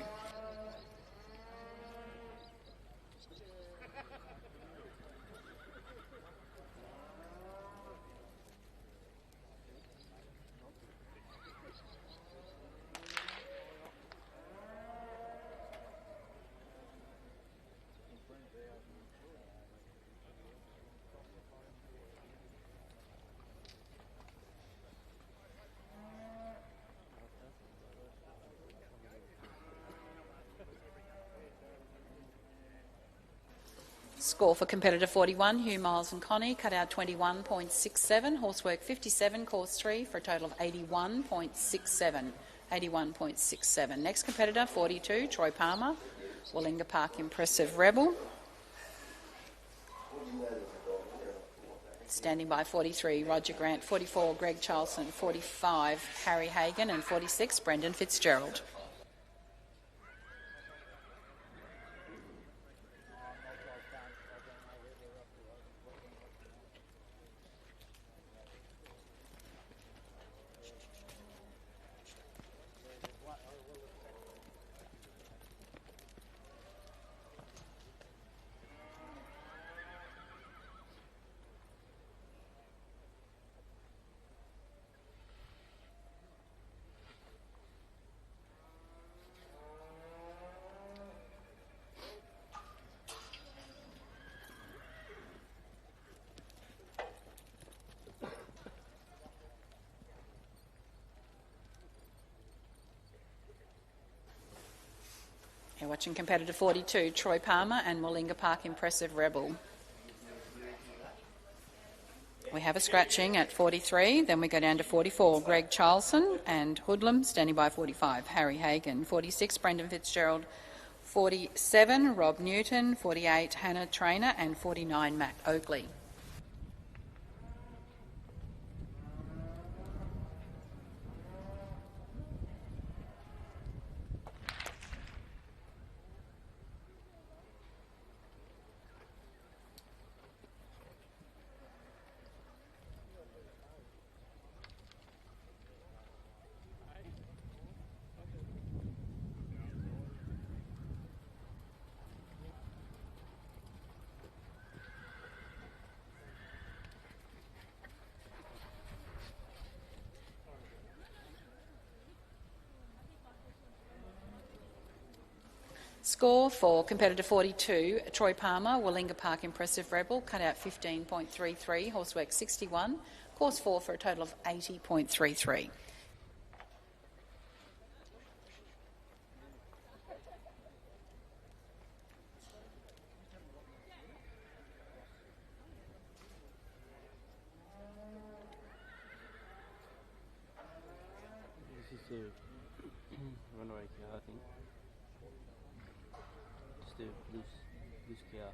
Score for competitor 41, Hugh Miles and Connie, cut out 21.67, horsework 57, course 3, for a total of 81.67. 81.67. Next competitor 42, Troy Palmer, Willinga Park Impressive Rebel. Standing by 43, Roger Grant, 44, Greg Charlson, 45, Harry Hagan, and 46, Brendan Fitzgerald. You're watching competitor 42, Troy Palmer and Willinga Park Impressive Rebel. We have a scratching at 43, then we go down to 44, Greg Charlson and Hoodlum, standing by 45, Harry Hagan, 46, Brendan Fitzgerald, 47, Rob Newton, 48, Hannah Trainer, and 49, Matt Oakley. Score for competitor 42, Troy Palmer, Willinga Park Impressive Rebel, cut out 15.33, horsework 61, course 4 for a total of 80.33. This is a runaway cow, I think. Just a loose cow.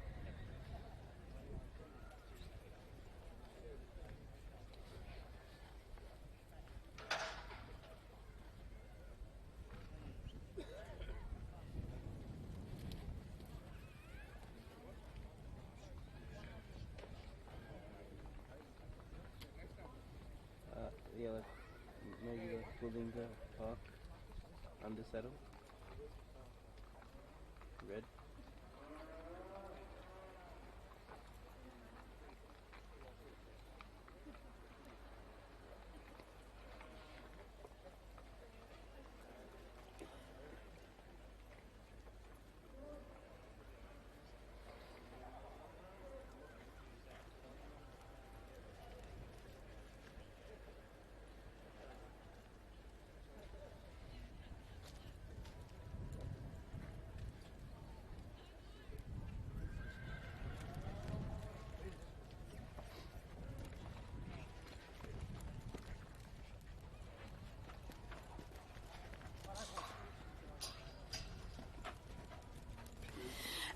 Yeah, like maybe the Willinga Park under saddle. Red.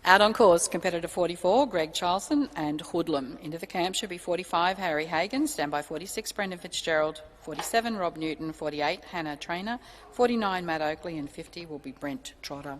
Out on course, competitor 44, Greg Charlson and Hoodlum. Into the camp should be 45, Harry Hagan. Standby 46, Brendan Fitzgerald. 47, Rob Newton. 48, Hannah Trainer. 49, Matt Oakley. And 50 will be Brent Trotter.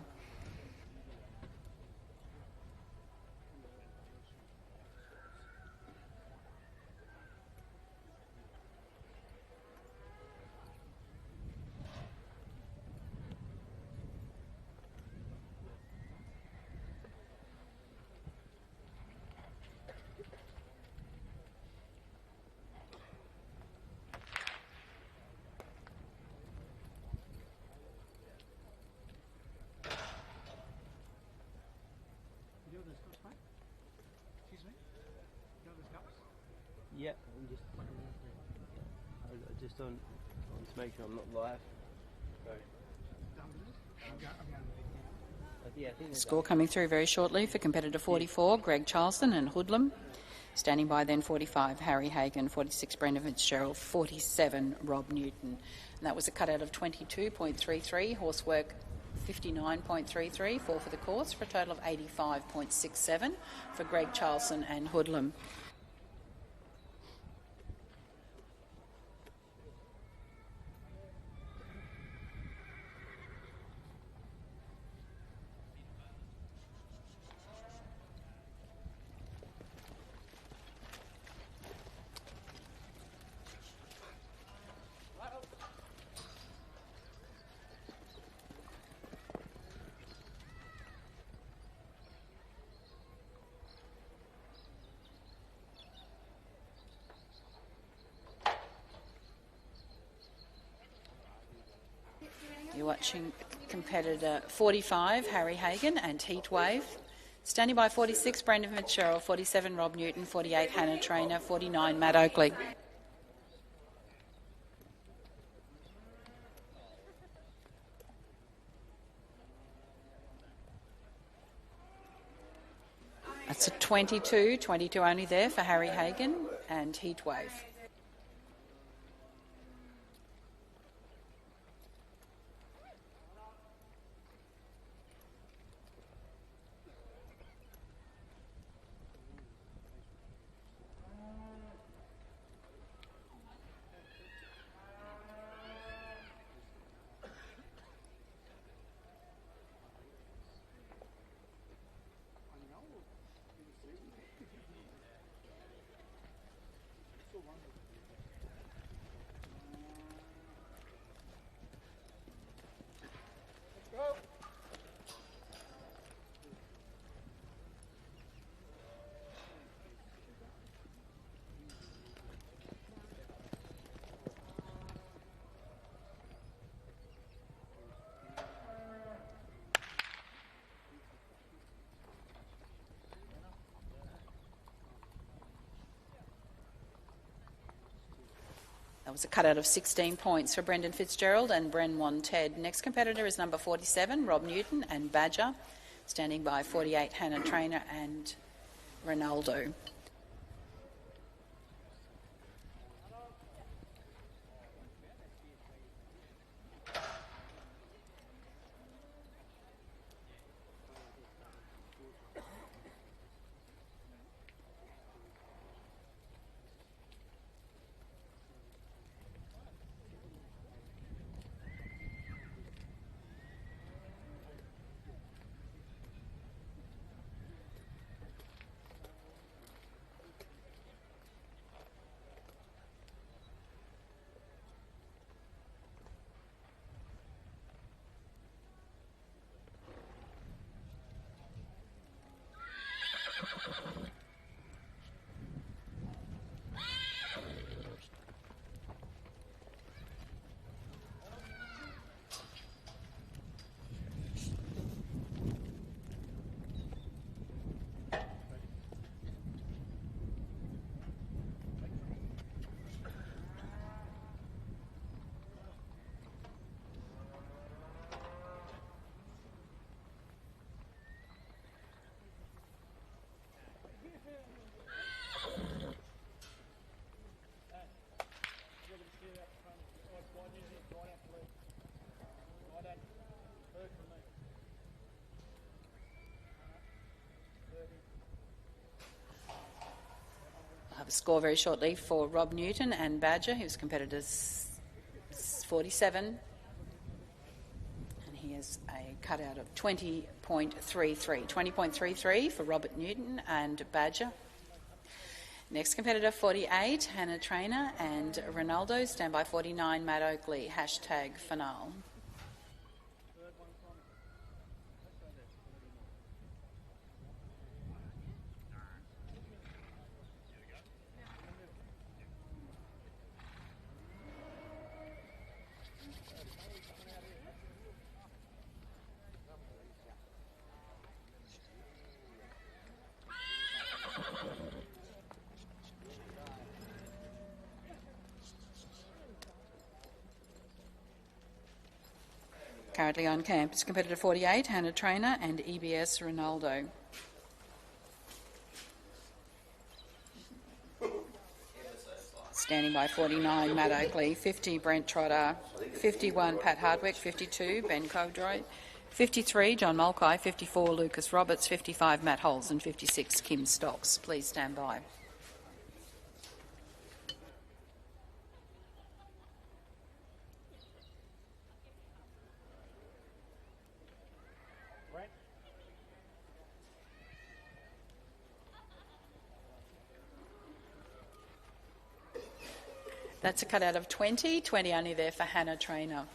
Yeah, I just don't want to make sure I'm not live. Sorry. Yeah, I think score coming through very shortly for competitor 44, Greg Charlson and Hoodlum. Standing by then 45, Harry Hagan. 46, Brendan Fitzgerald. 47, Rob Newton. And that was a cutout of 22.33, horsework 59.33, 4 for the course, for a total of 85.67 for Greg Charlson and Hoodlum. You're watching competitor 45, Harry Hagan and Heatwave. Standing by 46, Brendan Fitzgerald. 47, Rob Newton. 48, Hannah Trainer. 49, Matt Oakley. That's a 22 only there for Harry Hagan and Heatwave. So wonderful. was a cutout of 16 points for Brendan Fitzgerald and Bren Ted. Next competitor is number 47, Rob Newton and Badger. Standing by 48, Hannah Trainer and Ronaldo. I'll have a score very shortly for Rob Newton and Badger, whose competitors 47. And he has a cutout of 20.33. 20.33 for Robert Newton and Badger. Next competitor 48, Hannah Trainer and Ronaldo. Standby 49, Matt Oakley. Hashtag finale. Currently on camp is competitor 48, Hannah Trainer and EBS Ronaldo. Standing by 49, Matt Oakley. 50, Brent Trotter. 51, Pat Hardwick. 52, Ben Codroy. 53, John Mulcahy. 54, Lucas Roberts. 55, Matt Holes. And 56, Kim Stocks. Please stand by. That's a cutout of 20. 20 only there for Hannah Trainer.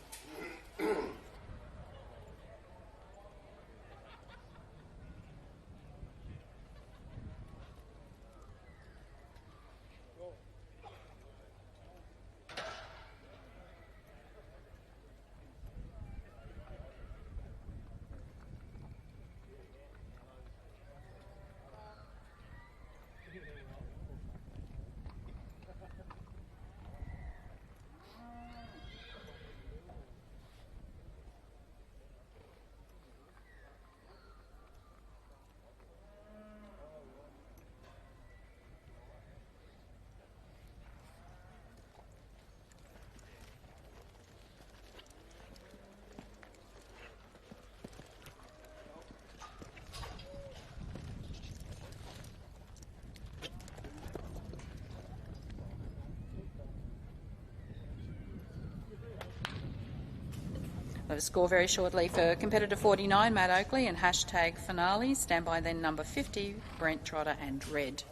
I'll score very shortly for competitor 49, Matt Oakley, and hashtag finale. Stand by then number 50, Brent Trotter and Red.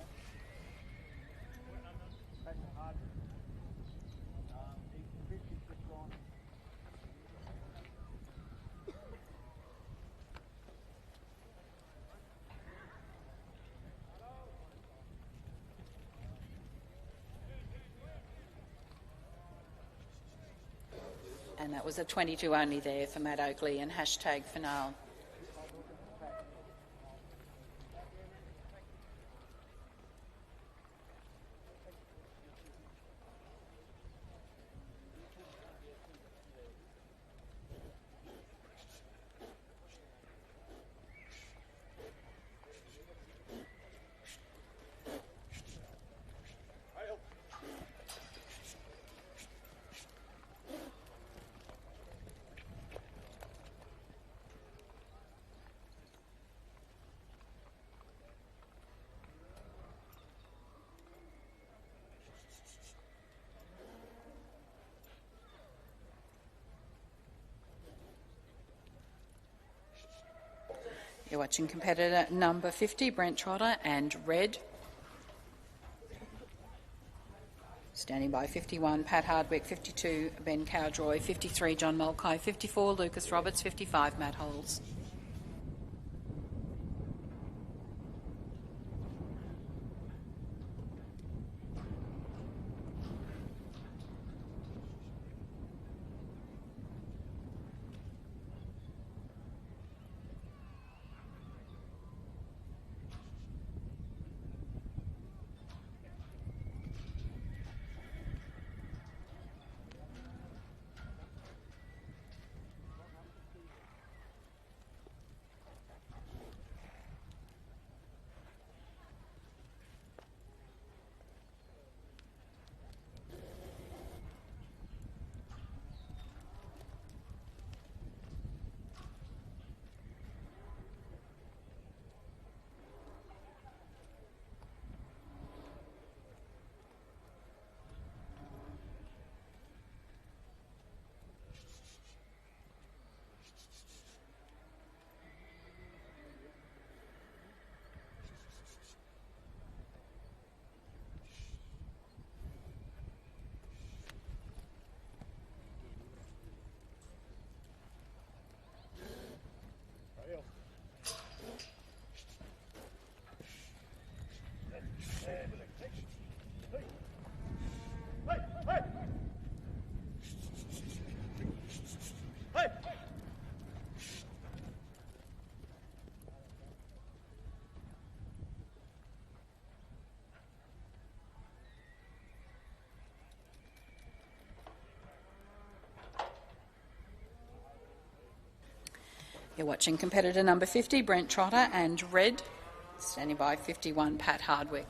And that was a 22 only there for Matt Oakley and hashtag finale. You're watching competitor number 50, Brent Trotter, and red. Standing by 51, Pat Hardwick, 52, Ben Cowdroy, 53, John Mulcahy, 54, Lucas Roberts, 55, Matt Holes. You're watching competitor number 50, Brent Trotter, and red. Standing by 51, Pat Hardwick.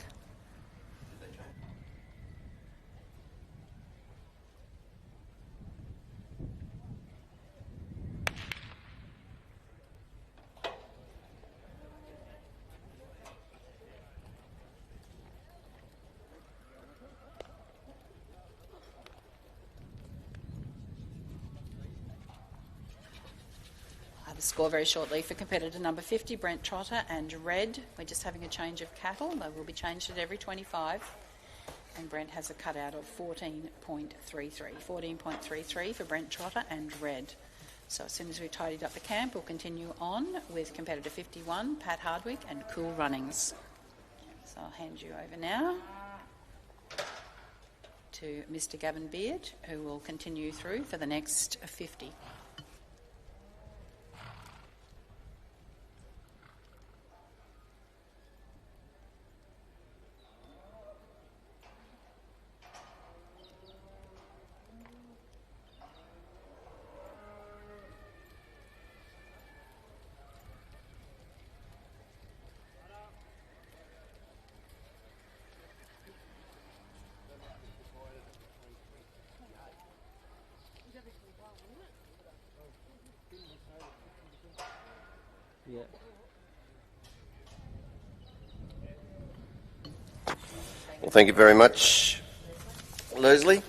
The score very shortly for competitor number 50, Brent Trotter, and red. We're just having a change of cattle. They will be changed at every 25. And Brent has a cutout of 14.33. 14.33 for Brent Trotter and red. So as soon as we've tidied up the camp, we'll continue on with competitor 51, Pat Hardwick, and Cool Runnings. So I'll hand you over now to Mr. Gavin Beard, who will continue through for the next 50. Yeah. Well, thank you very much, Leslie.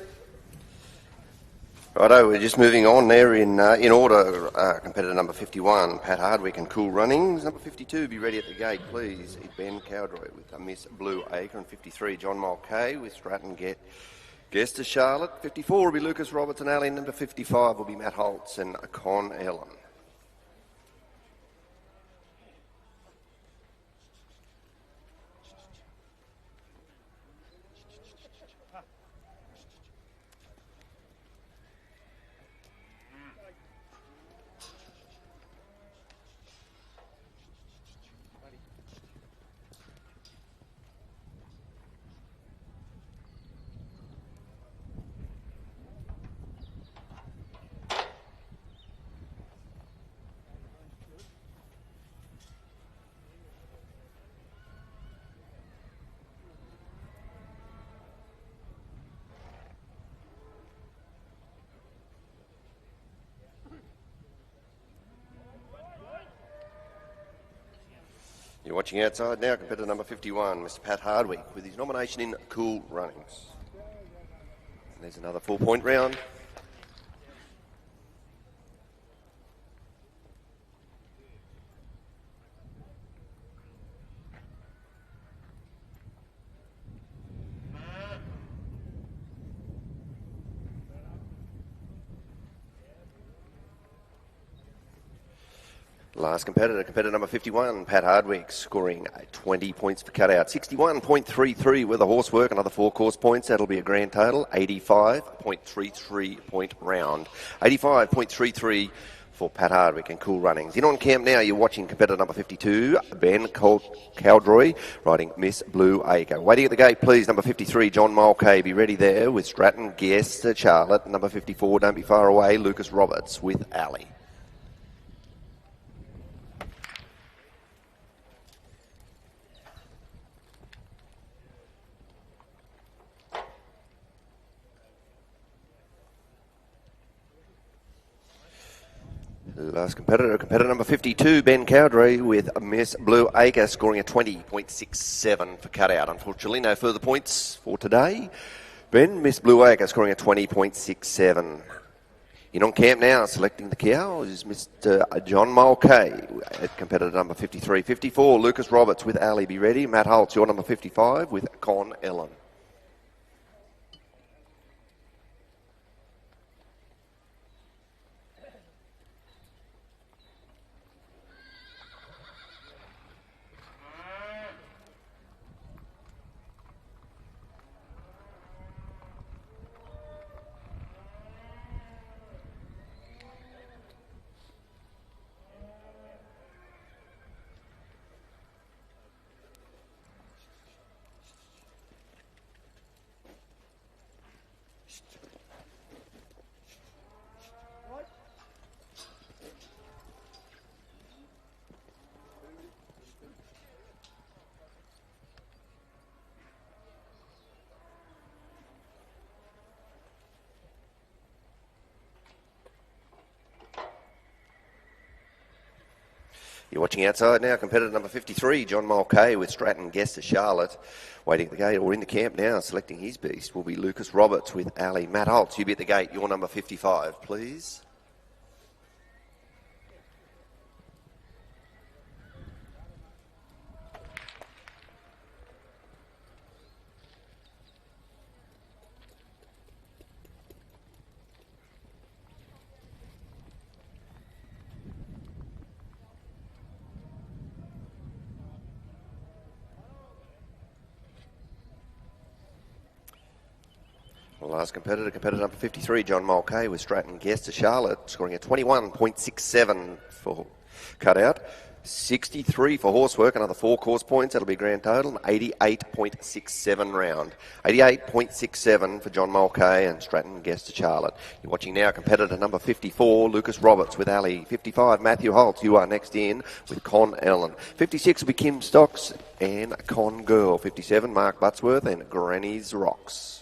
Righto, we're just moving on there in order. Competitor number 51, Pat Hardwick and Cool Runnings. Number 52, be ready at the gate, please. Ben Cowdroy with Miss Blue Acre, and 53, John Mulcahy with Stratton Guest to Charlotte. 54 will be Lucas Roberts and Allen. Number 55 will be Matt Holtz and Con Ellen. You're watching outside now, competitor number 51, Mr. Pat Hardwick, with his nomination in Cool Runnings. And there's another 4-point round. Last competitor, competitor number 51, Pat Hardwick, scoring 20 points for cutout. 61.33 with the horsework, another 4 course points. That'll be a grand total, 85.33 point round. 85.33 for Pat Hardwick and Cool Runnings. In on camp now, you're watching competitor number 52, Ben Cowdroy, riding Miss Blue Acre. Waiting at the gate, please, number 53, John Mulcahy. Be ready there with Stratton, Guest, Charlotte. Number 54, don't be far away, Lucas Roberts with Ali. Last competitor, competitor number 52, Ben Cowdroy with Miss Blue Acre, scoring a 20.67 for cutout. Unfortunately, no further points for today. Ben, Miss Blue Acre, scoring a 20.67. In on camp now, selecting the cow is Mr. John Mulcahy at competitor number 53. 54, Lucas Roberts with Ali. Be ready. Matt Holtz, your number 55 with Con Ellen. You're watching outside now, competitor number 53, John Mulcahy with Stratton, Guest to Charlotte. Waiting at the gate or in the camp now, selecting his beast will be Lucas Roberts with Ali. Matt Holtz, you be at the gate, your number 55, please. Last competitor, competitor number 53, John Mulcahy with Stratton, Guest to Charlotte, scoring a 21.67 for cutout. 63 for horsework, another 4 course points. That'll be grand total, 88.67 round. 88.67 for John Mulcahy and Stratton, Guest to Charlotte. You're watching now competitor number 54, Lucas Roberts with Ali. 55, Matthew Holtz, you are next in with Con Ellen. 56 will be Kim Stocks and Con Girl. 57, Mark Buttsworth and Granny's Rocks.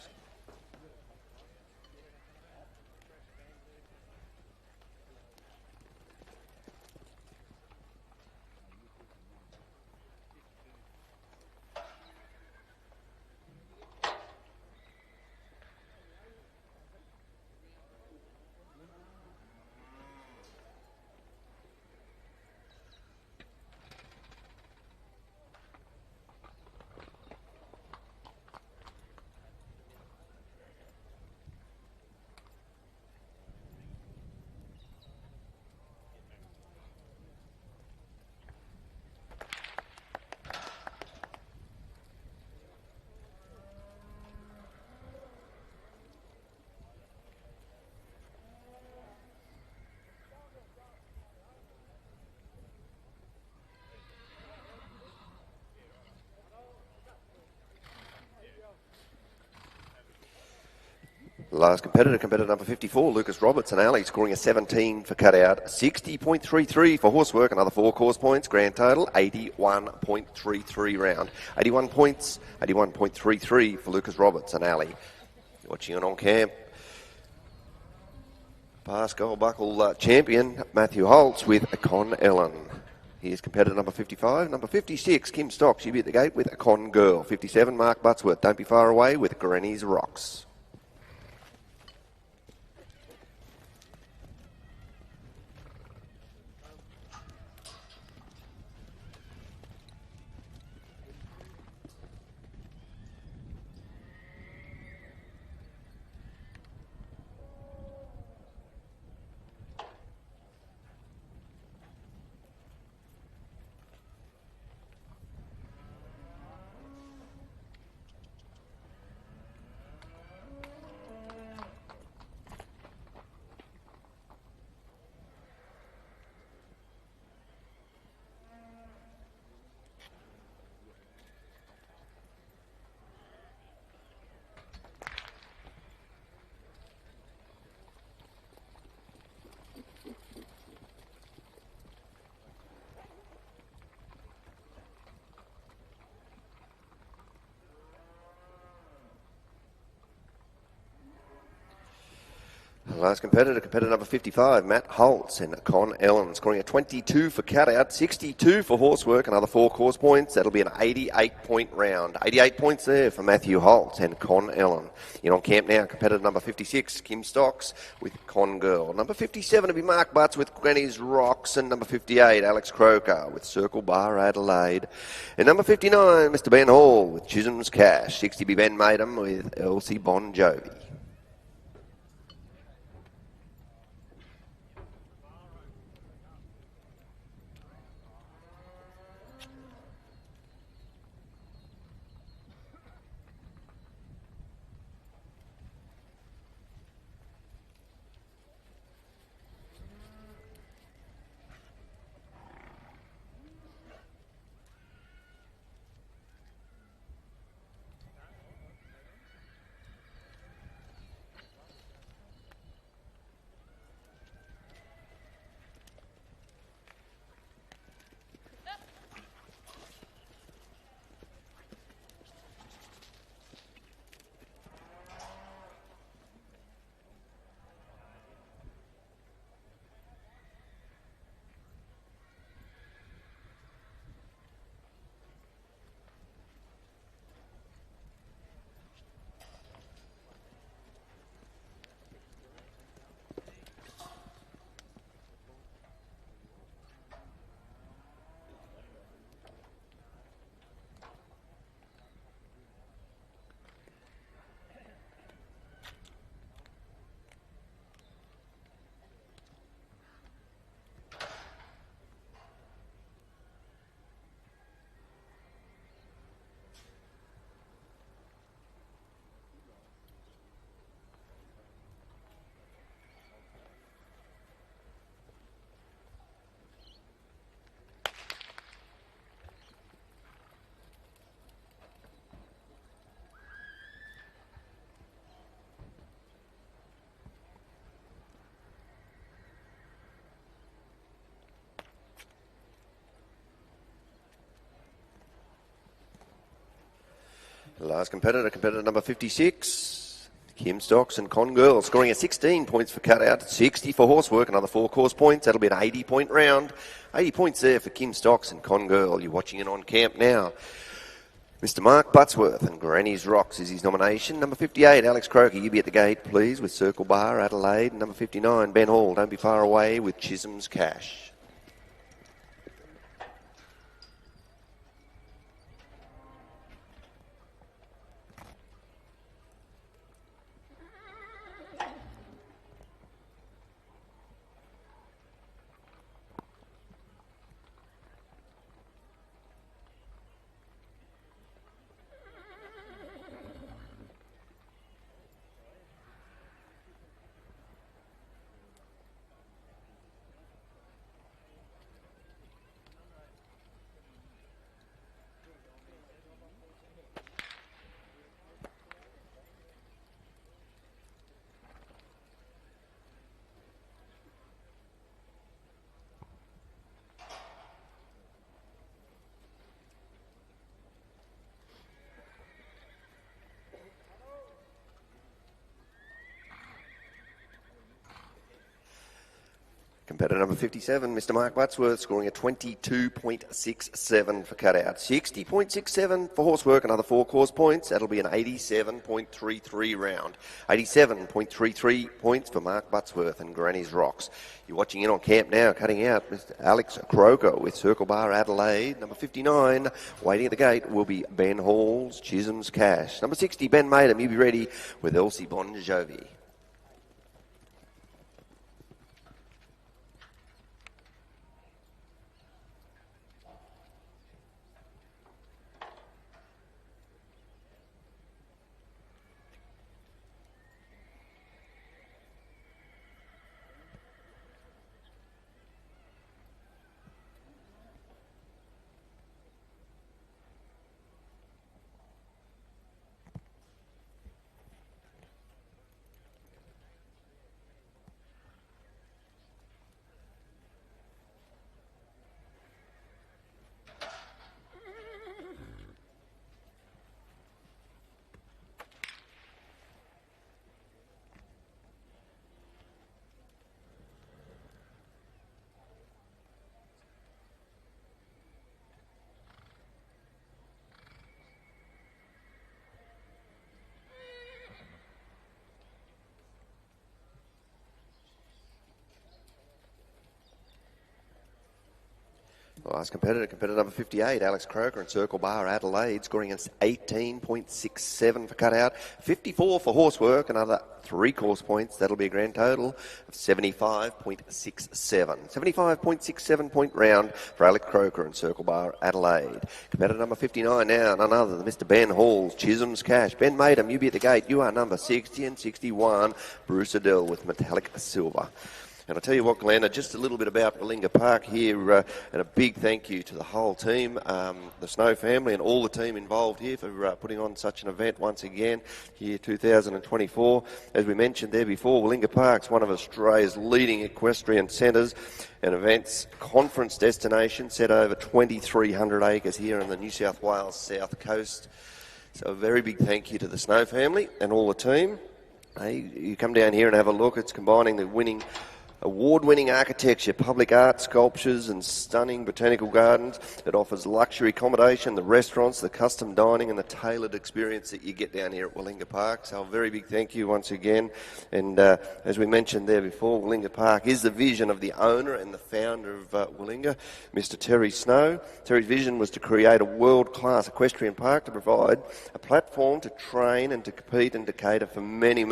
Last competitor, competitor number 54, Lucas Roberts and Ali, scoring a 17 for cutout, 60.33 for horsework, another 4 course points, grand total, 81.33 round. 81 points, 81.33 for Lucas Roberts and Ali. You're watching it on camp. Past Gold Buckle champion, Matthew Holtz with Con Ellen. Here's competitor number 55. Number 56, Kim Stocks, you be at the gate with Con Girl. 57, Mark Buttsworth, don't be far away with Granny's Rocks. Last competitor number 55, Matt Holtz and Con Ellen, scoring a 22 for cutout, 62 for horsework, another 4 course points. That'll be an 88-point round. 88 points there for Matthew Holtz and Con Ellen. In on camp now, competitor number 56, Kim Stocks with Con Girl. Number 57 will be Mark Butts with Granny's Rocks, and number 58, Alex Croker with Circle Bar Adelaide. And number 59, Mr. Ben Hall with Chisholm's Cash. 60 be Ben Maidham with Elsie Bon Jovi. Last competitor number 56, Kim Stocks and Con Girl, scoring a 16 points for cutout, 60 for horsework, another 4 course points. That'll be an 80-point round. 80 points there for Kim Stocks and Con Girl. You're watching it on camp now. Mr. Mark Buttsworth and Granny's Rocks is his nomination. Number 58, Alex Croker, you be at the gate, please, with Circle Bar Adelaide. Number 59, Ben Hall, don't be far away, with Chisholm's Cash. Competitor number 57, Mr. Mark Buttsworth, scoring a 22.67 for cutout. 60.67 for horsework, another 4 course points. That'll be an 87.33 round. 87.33 points for Mark Buttsworth and Granny's Rocks. You're watching in on camp now, cutting out Mr. Alex Croker with Circle Bar Adelaide. Number 59, waiting at the gate, will be Ben Hall's Chisholm's Cash. Number 60, Ben Maidham, you be ready with Elsie Bon Jovi. The last competitor number 58, Alex Croker in Circle Bar, Adelaide, scoring an 18.67 for cutout, 54 for horsework, another 3 course points. That'll be a grand total of 75.67. 75.67 point round for Alex Croker in Circle Bar, Adelaide. Competitor number 59 now, none other than Mr. Ben Hall's Chisholm's Cash. Ben Madam, you be at the gate. You are number 60 and 61, Bruce Adele with metallic silver. And I'll tell you what, Glenn, just a little bit about Willinga Park here, and a big thank you to the whole team, the Snow family and all the team involved here for putting on such an event once again here 2024. As we mentioned there before, Willinga Park's one of Australia's leading equestrian centres and events conference destination, set over 2,300 acres here on the New South Wales south coast. So a very big thank you to the Snow family and all the team. Hey, you come down here and have a look. It's combining the award-winning architecture, public art, sculptures and stunning botanical gardens. It offers luxury accommodation, the restaurants, the custom dining and the tailored experience that you get down here at Willinga Park. So a very big thank you once again. And as we mentioned there before, Willinga Park is the vision of the owner and the founder of Willinga, Mr. Terry Snow. Terry's vision was to create a world-class equestrian park to provide a platform to train and to compete and to cater for many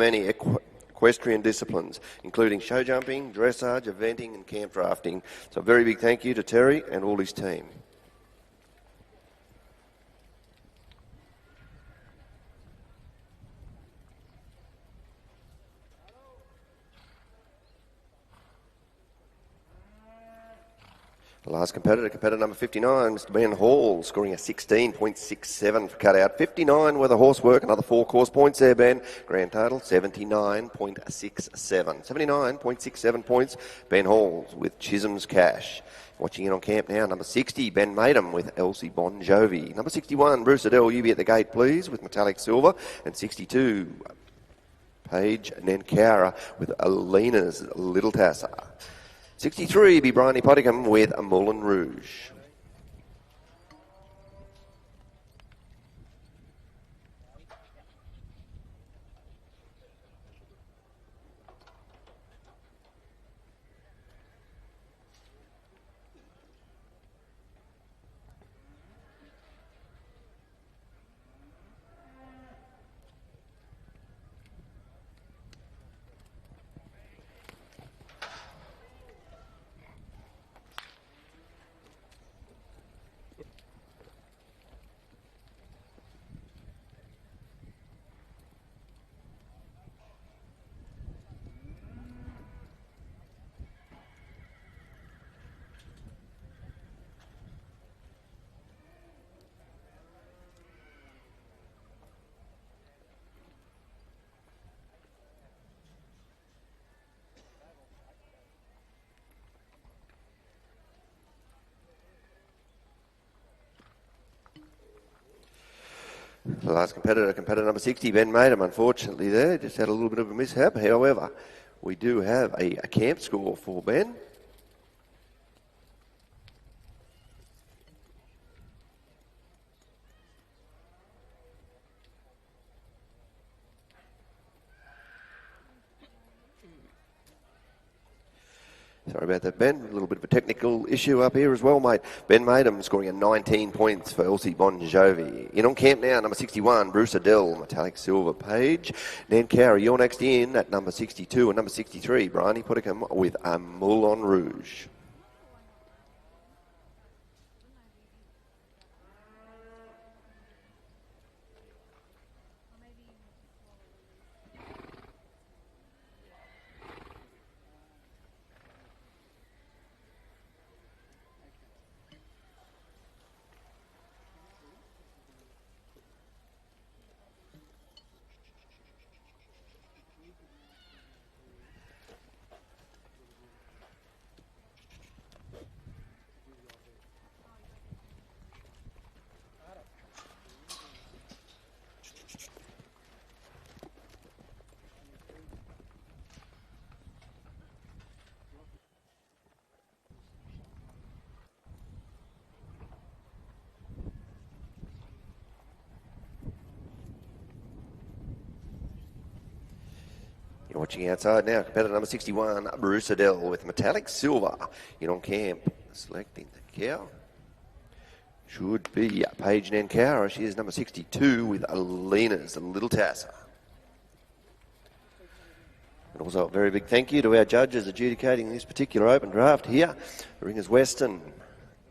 equestrian disciplines, including show jumping, dressage, eventing and camp drafting. So a very big thank you to Terry and all his team. The last competitor number 59, Mr. Ben Hall, scoring a 16.67 for cutout. 59 with a horsework, another 4 course points there, Ben. Grand total, 79.67. 79.67 points, Ben Hall with Chisholm's Cash. Watching in on camp now, number 60, Ben Madam with Elsie Bon Jovi. Number 61, Bruce Adele, you be at the gate, please, with metallic silver. And 62, Paige Nankara with Alina's Little Tasser. 63, be Bryony Pottingham with a Moulin Rouge. The last competitor number 60, Ben Madam, unfortunately there, just had a little bit of a mishap. However, we do have a camp score for Ben. Sorry about that, Ben. A little bit of a technical issue up here as well, mate. Ben Madam scoring a 19 points for Elsie Bon Jovi. In on camp now, number 61, Bruce Adele, metallic silver. Page Nankara, you're next in at number 62 and number 63, Bryony Pottingham with a Moulin Rouge. Watching outside now, competitor number 61, Bruce Adele with metallic silver. In on camp, selecting the cow. should be Paige Nankara. She is number 62 with Alina's Little Tasser. And also a very big thank you to our judges adjudicating this particular open draft here. Ringers Western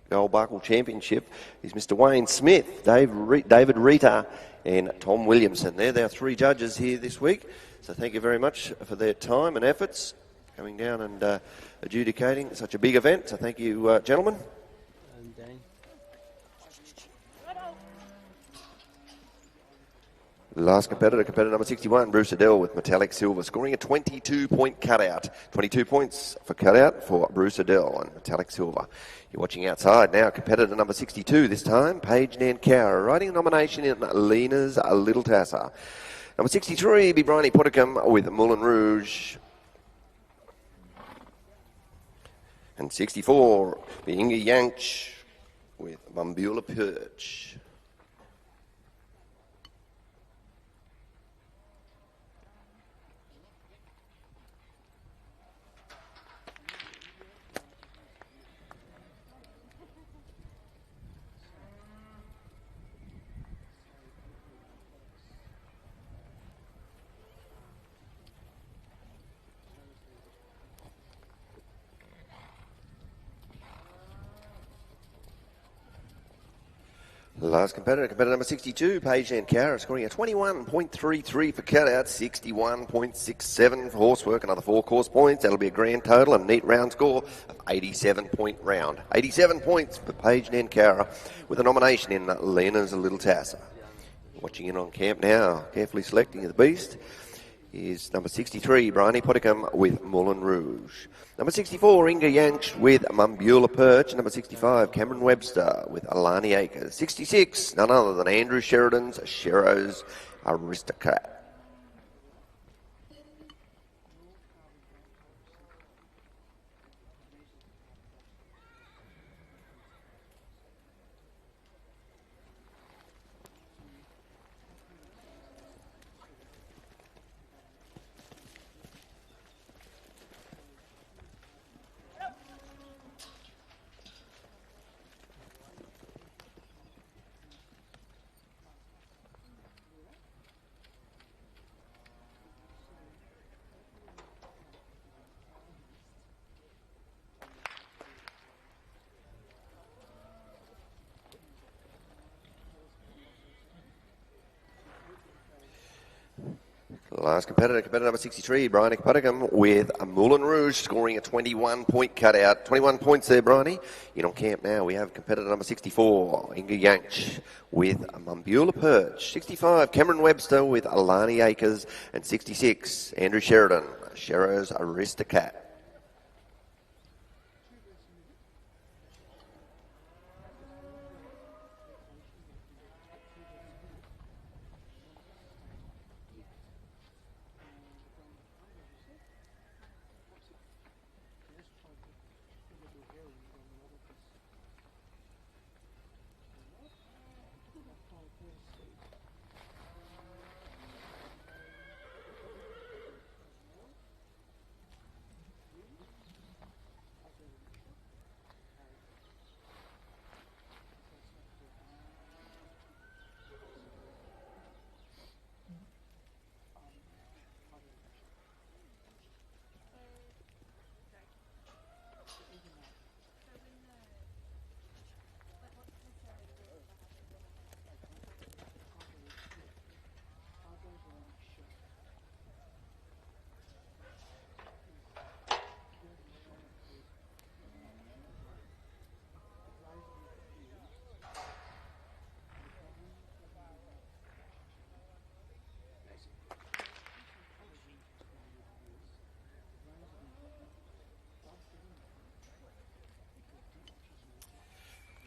Gold Buckle Championship is Mr. Wayne Smith, David Rita and Tom Williamson. They're our three judges here this week. So thank you very much for their time and efforts coming down and adjudicating such a big event. So thank you, gentlemen. Danny. Last competitor number 61, Bruce Adele with metallic silver, scoring a 22-point cutout. 22 points for cutout for Bruce Adele on metallic silver. You're watching outside now, competitor number 62 this time, Paige Nankara, riding a nomination in Lena's Little Tasser. Number 63, be Bryony Puddicombe with Moulin Rouge. And 64, be Inga Yanch with Mumbula Perch. Last competitor number 62, Paige Nankara, scoring a 21.33 for cutout, 61.67 for horsework, another 4 course points. That'll be a grand total, a neat round score of 87-point round. 87 points for Paige Nankara with a nomination in Lena's Little Tasser. Watching in on camp now, carefully selecting the beast, is number 63, Bryony Puddicombe with Moulin Rouge. Number 64, Inga Yanch with Mumbula Perch. Number 65, Cameron Webster with Alani Acres. 66, none other than Andrew Sheridan's Shero's Aristocrat. Last competitor number 63, Bryony Puddicombe with a Moulin Rouge, scoring a 21-point cutout. 21 points there, Bryony. In on camp now, we have competitor number 64, Inga Yanch with a Mumbula Perch. 65, Cameron Webster with Alani Acres. And 66, Andrew Sheridan, Shero's Aristocrat.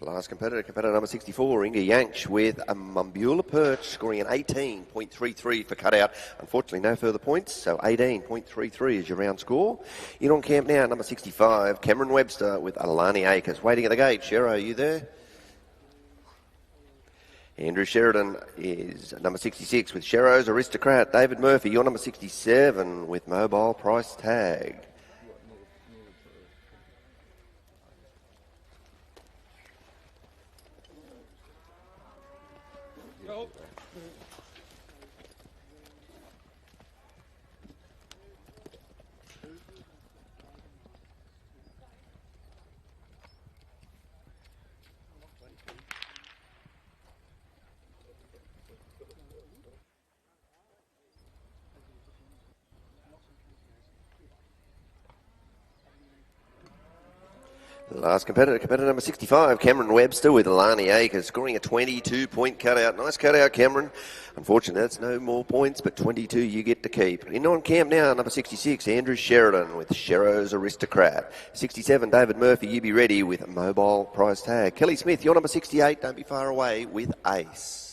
Last competitor number 64, Inga Yanch with a Mumbula Perch, scoring an 18.33 for cutout. Unfortunately, no further points, so 18.33 is your round score. In on camp now, number 65, Cameron Webster with Alani Acres. Waiting at the gate. Shero, are you there? Andrew Sheridan is number 66 with Shero's Aristocrat. David Murphy, you're number 67 with Mobile Price Tag. Last competitor number 65, Cameron Webster with Alani Acres, scoring a 22-point cutout. Nice cutout, Cameron. Unfortunately, that's no more points, but 22 you get to keep. In on camp now, number 66, Andrew Sheridan with Shero's Aristocrat. 67, David Murphy, you be ready with a mobile price tag. Kelly Smith, you're number 68, don't be far away with Ace.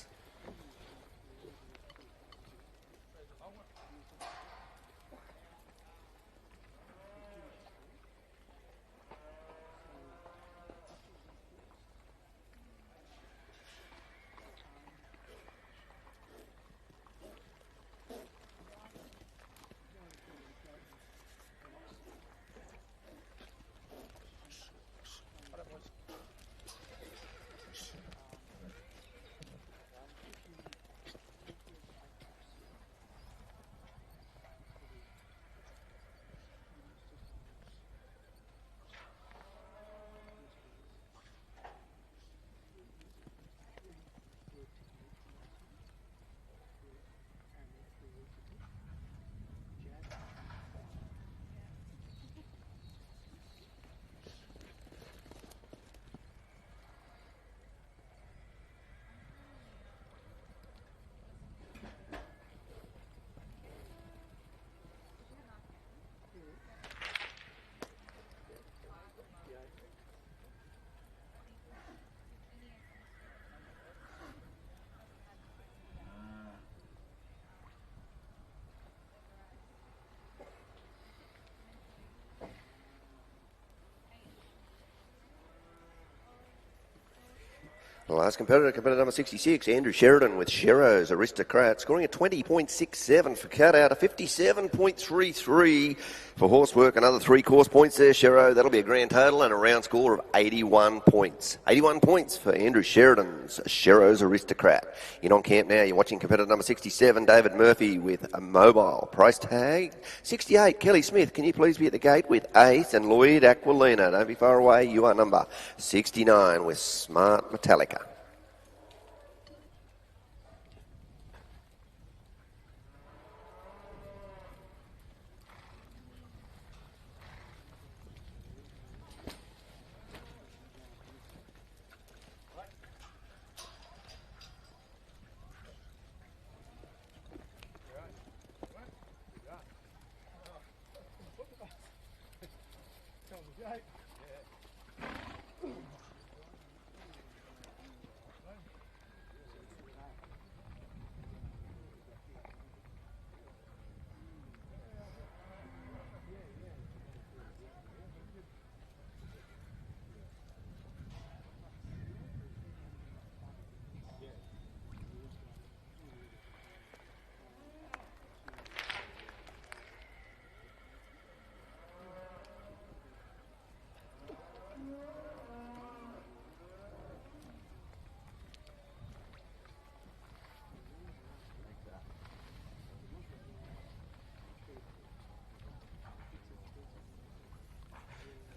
The last competitor number 66, Andrew Sheridan with Shero's Aristocrat, scoring a 20.67 for cutout, a 57.33 for horsework. Another 3 course points there, Shero. That'll be a grand total and a round score of 81 points. 81 points for Andrew Sheridan's Shero's Aristocrat. In on camp now, you're watching competitor number 67, David Murphy with a mobile price tag. 68, Kelly Smith, can you please be at the gate with Ace and Lloyd Aquilina? Don't be far away, you are number 69 with Smart Metallica.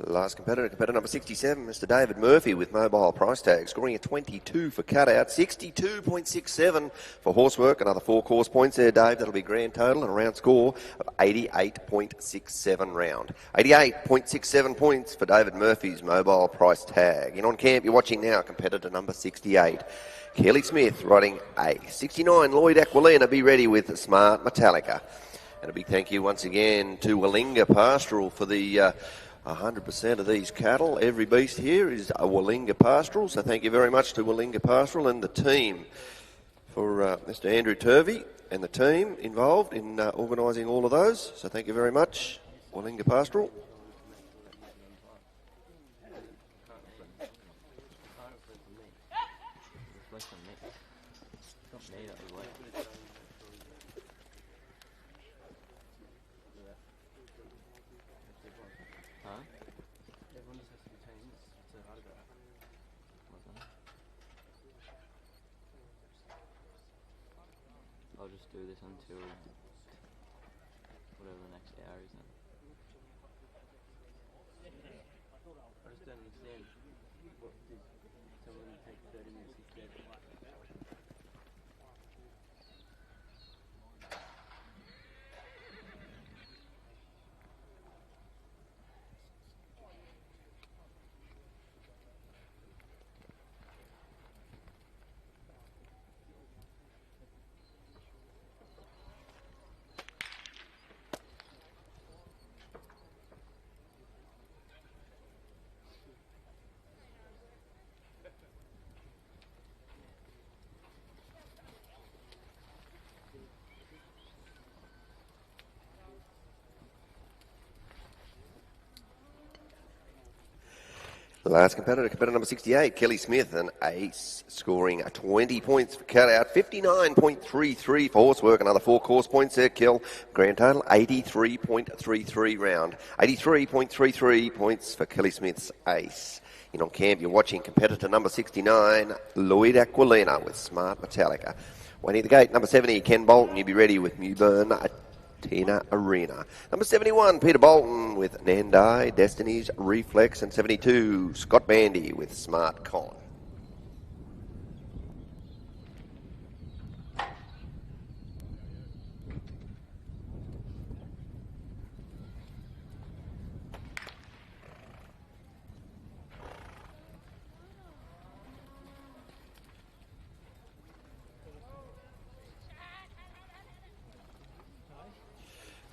Last competitor number 67, Mr. David Murphy with mobile price tag, scoring a 22 for cutout, 62.67 for horsework. Another 4 course points there, Dave. That'll be grand total and a round score of 88.67 round. 88.67 points for David Murphy's mobile price tag. In on camp, you're watching now competitor number 68, Kelly Smith riding A. 69, Lloyd Aquilina, be ready with Smart Metallica. And a big thank you once again to Willinga Pastoral for the 100% of these cattle. Every beast here is a Willinga Pastoral, so thank you very much to Willinga Pastoral and the team for Mr. Andrew Turvey and the team involved in organising all of those. So thank you very much, Willinga Pastoral. just do this until whatever the next hour is then. I just don't understand what did someone take 30 minutes instead. The last competitor, competitor number 68, Kelly Smith, an ace, scoring 20 points for cutout, 59.33 for horsework, another 4 course points there, Kel. Grand total, 83.33 round. 83.33 points for Kelly Smith's ace. In on camp, you're watching competitor number 69, Lloyd Aquilina with Smart Metallica. Waiting at the gate, number 70, Ken Bolton, you'll be ready with Mewburn Tina Arena. Number 71, Peter Bolton with Nandai, Destiny's Reflex, and 72, Scott Bandy with Smart Con.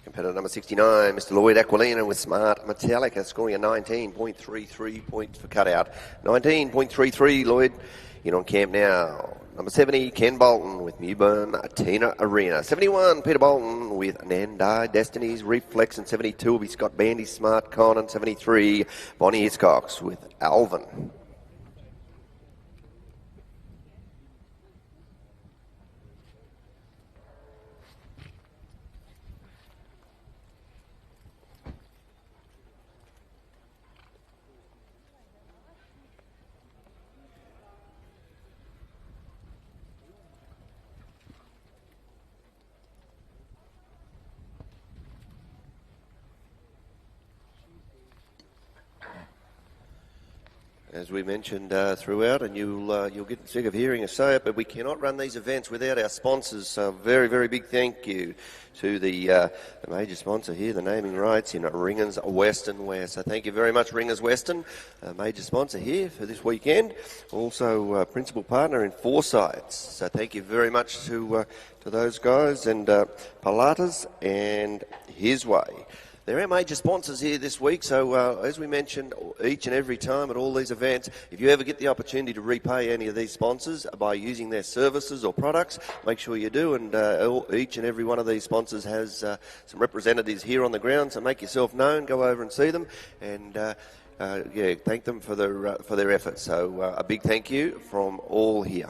Competitor number 69, Mr. Lloyd Aquilina with Smart Metallica, scoring a 19.33 points for cutout. 19.33, Lloyd. In on camp now. Number 70, Ken Bolton with Mewburn Tina Arena. 71, Peter Bolton with Nandai, Destiny's Reflex, and 72 will be Scott Bandy, Smart Con, and 73, Bonnie Hiscox with Alvin. As we mentioned throughout, and you'll get sick of hearing us say it, but we cannot run these events without our sponsors. So very, very big thank you to the major sponsor here, the naming rights in Ringers Western Wear. So thank you very much, Ringers Western, major sponsor here for this weekend. Also principal partner in Forsyths. So thank you very much to those guys, and Pilates and His Way. They're our major sponsors here this week, so as we mentioned each and every time at all these events, if you ever get the opportunity to repay any of these sponsors by using their services or products, make sure you do, and each and every one of these sponsors has some representatives here on the ground, so make yourself known, go over and see them, and thank them for their efforts. So a big thank you from all here.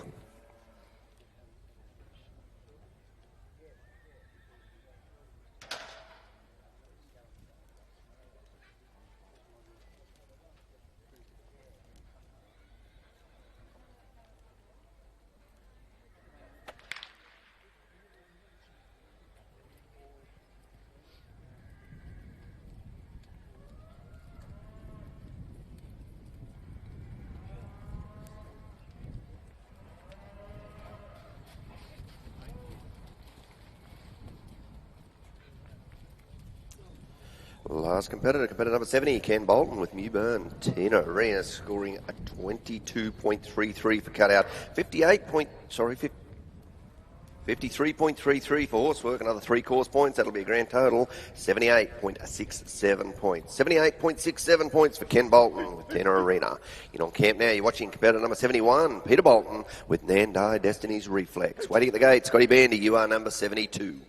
Last competitor, competitor number 70, Ken Bolton with Mewburn Tina Arena, scoring a 22.33 for cutout, 53.33 for horsework, another 3 course points, that'll be a grand total, 78.67 points. 78.67 points for Ken Bolton with Tina Arena. In on camp now, you're watching competitor number 71, Peter Bolton with Nandai, Destiny's Reflex. Waiting at the gate, Scotty Bandy, you are number 72.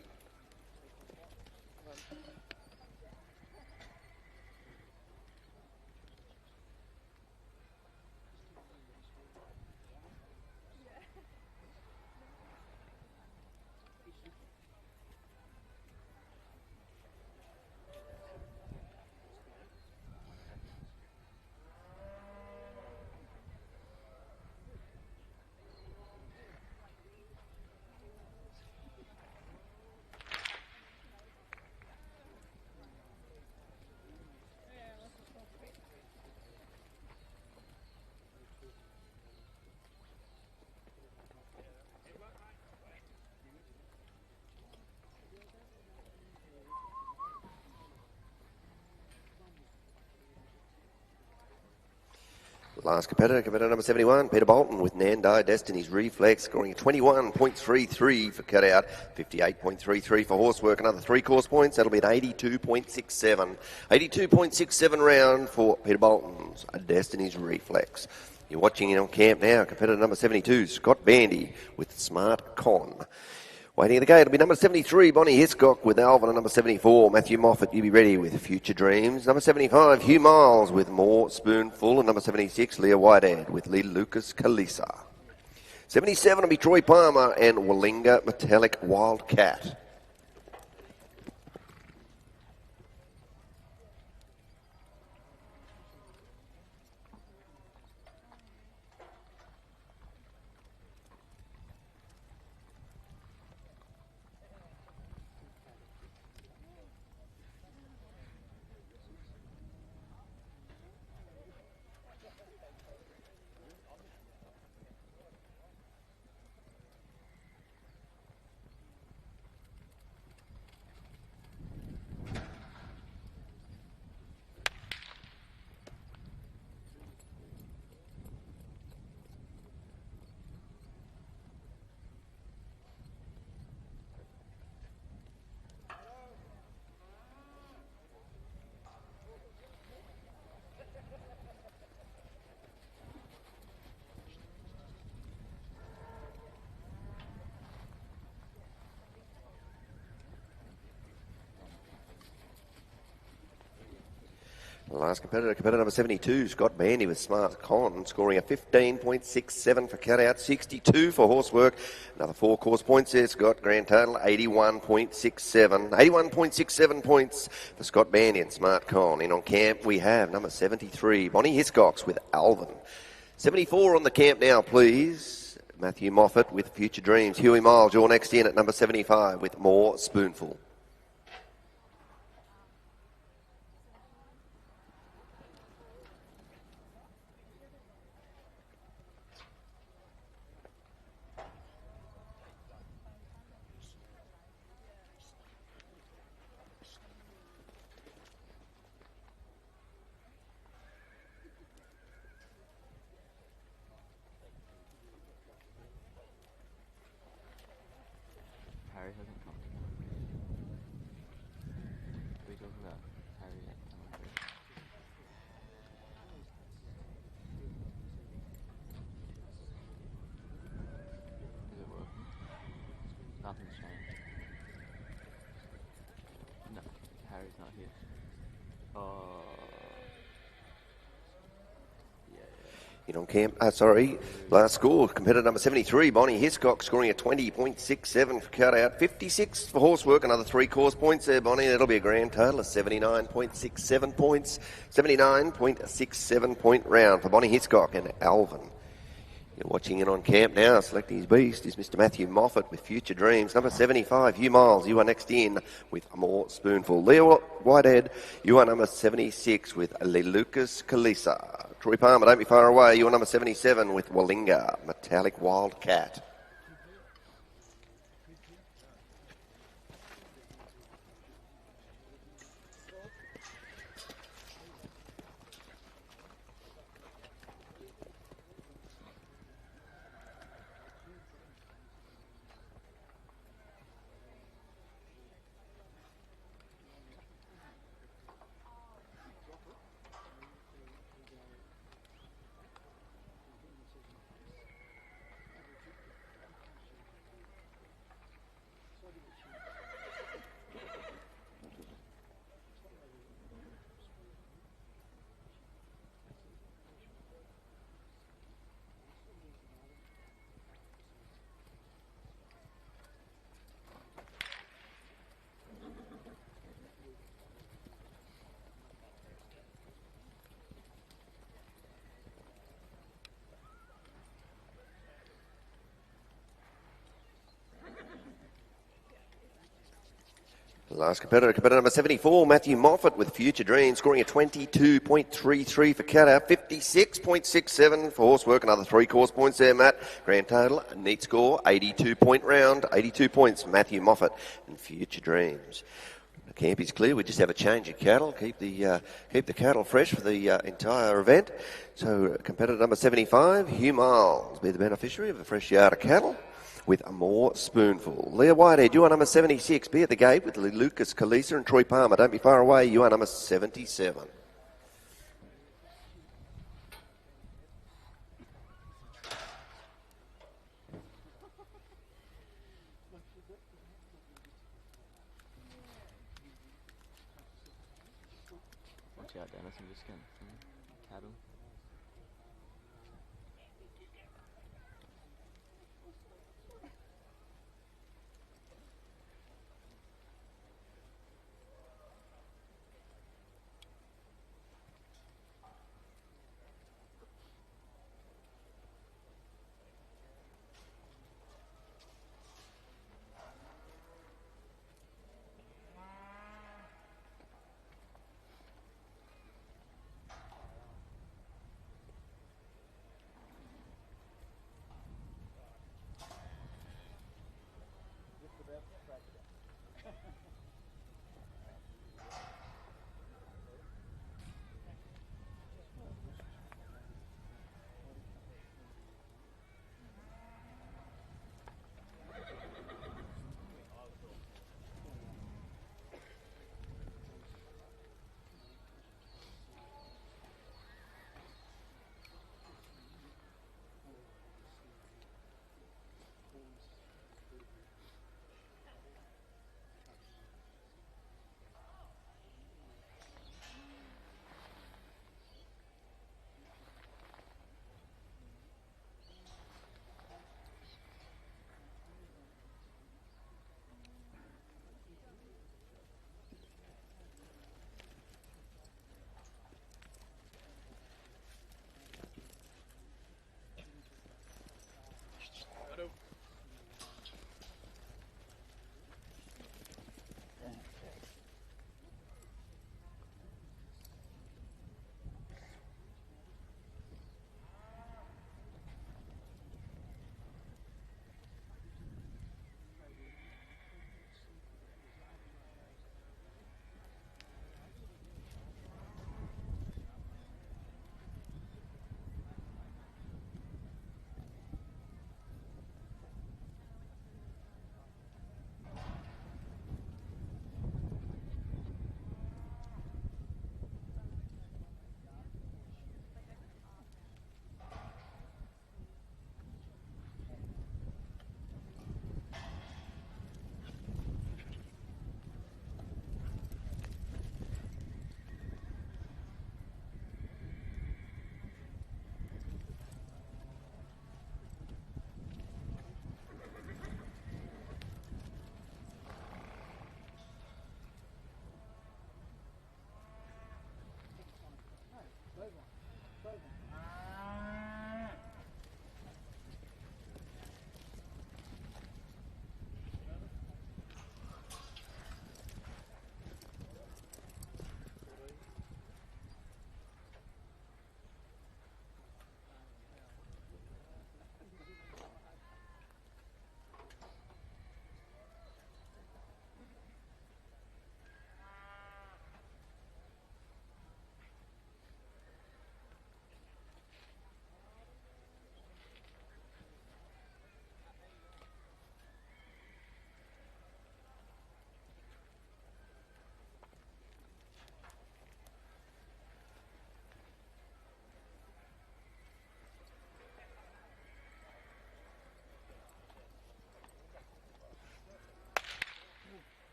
Last competitor number 71, Peter Bolton with Nandai Destiny's Reflex, scoring a 21.33 for cutout, 58.33 for horsework, another 3 course points. That'll be an 82.67. 82.67 round for Peter Bolton's Destiny's Reflex. You're watching in on camp now, competitor number 72, Scott Bandy with Smart Con. Waiting at the gate, it'll be number 73, Bonnie Hiscock with Alvin, and number 74, Matthew Moffat, you be ready with Future Dreams. Number 75, Hugh Miles with More Spoonful, and number 76, Leah Whitehead with Lee Lucas Kalisa. 77 will be Troy Palmer and Willinga Metallic Wildcat. The last competitor number 72, Scott Bandy with Smart Con, scoring a 15.67 for cutout, 62 for horsework. Another 4 course points there, Scott. Grand total 81.67. 81.67 points for Scott Bandy and Smart Con. In on camp we have number 73, Bonnie Hiscox with Alvin. 74 on the camp now, please. Matthew Moffat with Future Dreams. Huey Miles, you're next in at number 75 with More Spoonful. Harry hasn't come. Are we talking about Harry yet? Is it working? Nothing's changed. No, Harry's not here. Oh. In on camp, last score, competitor number 73, Bonnie Hiscock, scoring a 20.67 for cutout, 56 for horsework, another 3 course points there, Bonnie. That'll be a grand total of 79.67 points, 79.67 point round for Bonnie Hiscock and Alvin. You're watching in on camp now. Selecting his beast is Mr. Matthew Moffat with Future Dreams. Number 75, Hugh Miles, you are next in with More Spoonful. Leo Whitehead, you are number 76 with Lee Lucas Kalisa. Troy Palmer, don't be far away. You are number 77 with Willinga Metallic Wildcat. Last competitor number 74, Matthew Moffat with Future Dreams, scoring a 22.33 for cutout, 56.67 for horsework, another 3 course points there, Matt. Grand total, a neat score, 82 point round, 82 points, Matthew Moffat and Future Dreams. The camp is clear. We just have a change of cattle. Keep the cattle fresh for the entire event. So competitor number 75, Hugh Miles, will be the beneficiary of a fresh yard of cattle with a more spoonful. Leah Whitehead, you are number 76. Be at the gate with Lucas Kalisa and Troy Palmer. Don't be far away. You are number 77. Watch out, Dennis. I'm just getting some cattle.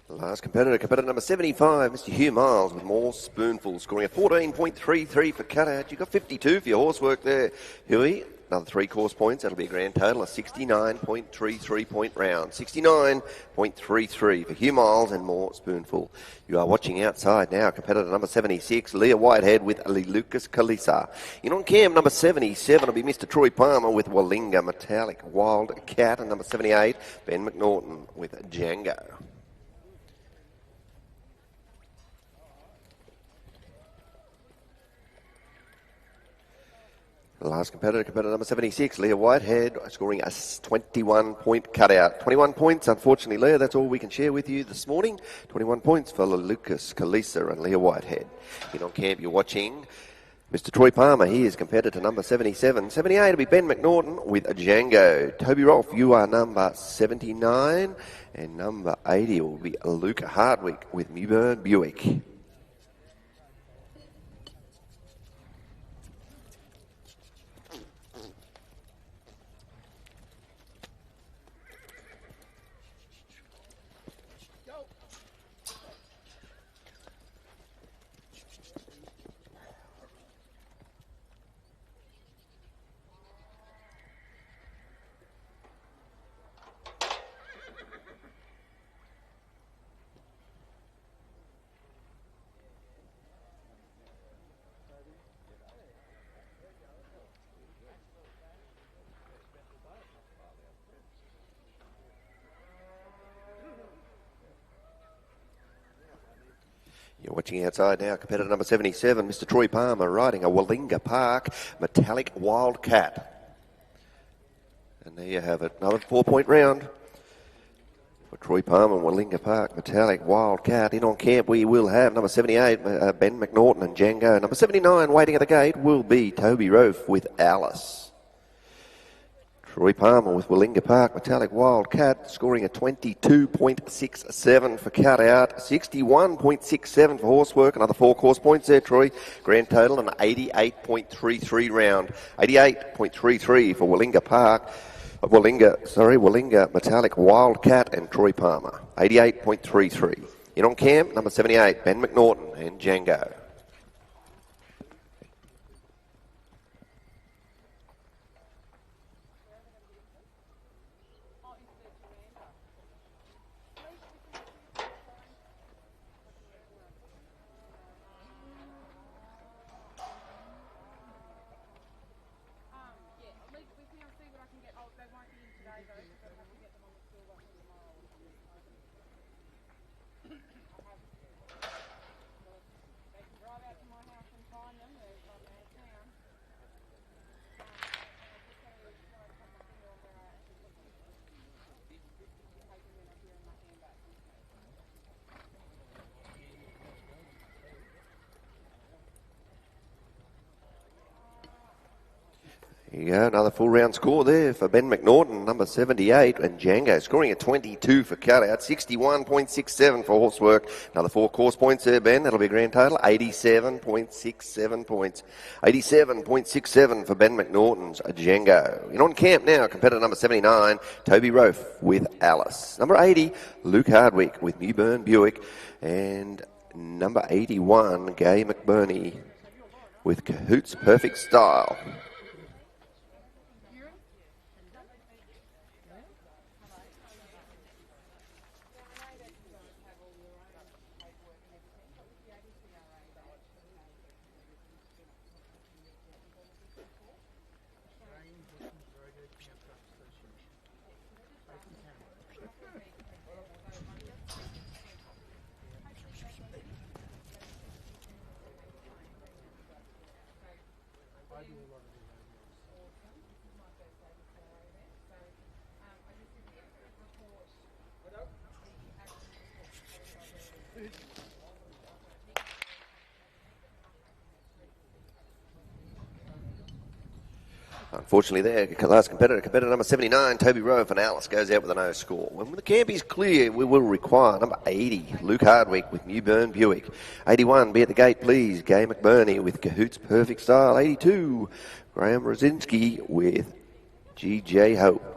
The last competitor number 75, Mr. Hugh Miles with more spoonfuls, scoring a 14.33 for cutout. You got 52 for your horse work there, Huey. another 3 course points. That'll be a grand total of 69.33 point round. 69.33 for Hugh Miles and More Spoonful. You are watching outside now. Competitor number 76, Leah Whitehead with Lucas Kalisa. In on cam, number 77 will be Mr. Troy Palmer with Willinga Metallic Wild Cat. And number 78, Ben McNaughton with Django. The last competitor number 76, Leah Whitehead, scoring a 21-point cutout. 21 points, unfortunately, Leah, that's all we can share with you this morning. 21 points for Lucas Kalisa and Leah Whitehead. In on camp, you're watching Mr. Troy Palmer. He is competitor number 77. 78 will be Ben McNaughton with Django. Toby Rolfe, you are number 79. And number 80 will be Luke Hardwick with Mewburn Buick. You're watching outside now, competitor number 77, Mr. Troy Palmer, riding a Willinga Park Metallic Wildcat. And there you have it, another 4-point round for Troy Palmer, Willinga Park Metallic Wildcat. In on camp, we will have number 78, Ben McNaughton and Django. Number 79, waiting at the gate, will be Toby Rolfe with Alice. Troy Palmer with Willinga Park Metallic Wildcat, scoring a 22.67 for cutout, 61.67 for horsework. Another 4 course points there, Troy. Grand total an 88.33 round. 88.33 for Willinga Metallic Wildcat and Troy Palmer. 88.33. In on cam, number 78, Ben McNaughton and Django. There you go, another full round score there for Ben McNaughton, number 78, and Django scoring a 22 for cutout, 61.67 for horsework. Another 4 course points there, Ben. That'll be a grand total, 87.67 points. 87.67 for Ben McNaughton's Django. In on camp now, competitor number 79, Toby Rolfe with Alice. Number 80, Luke Hardwick with Mewburn Buick. And number 81, Gay McBurney with Cahoots Perfect Style. Unfortunately there, last competitor number 79, Toby Rolfe and Alice goes out with a no score. When the camp is clear, we will require number 80, Luke Hardwick with Mewburn Buick. 81, be at the gate please, Gay McBurney with Cahoots Perfect Style. 82, Graham Rosinski with GJ Hope.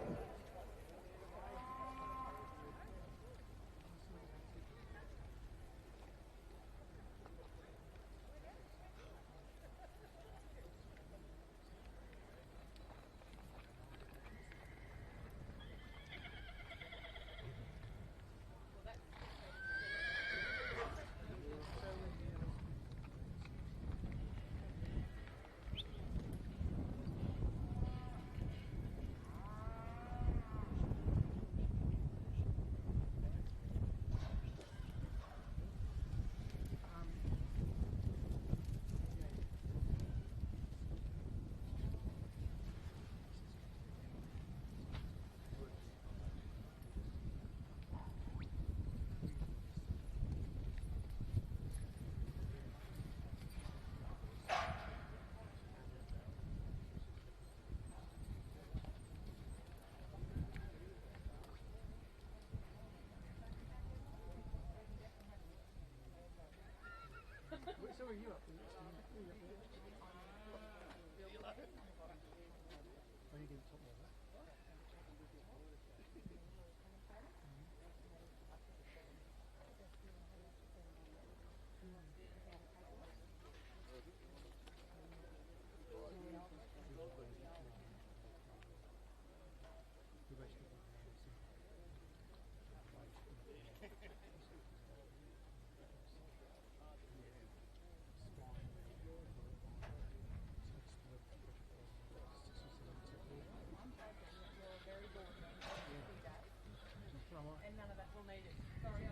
And none of that will need it. Sorry,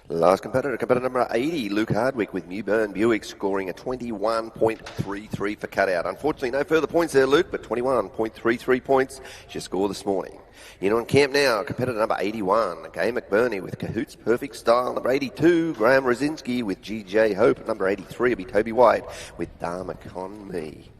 Last competitor, competitor number 80, Luke Hardwick with Newburn Buick, scoring a 21.33 for cutout. Unfortunately, no further points there, Luke, but 21.33 points is your score this morning. In on camp now, competitor number 81, Gay McBurney with Cahoots Perfect Style. Number 82, Graham Rosinski with GJ Hope. Number 83 will be Toby White with Dharma Con Me.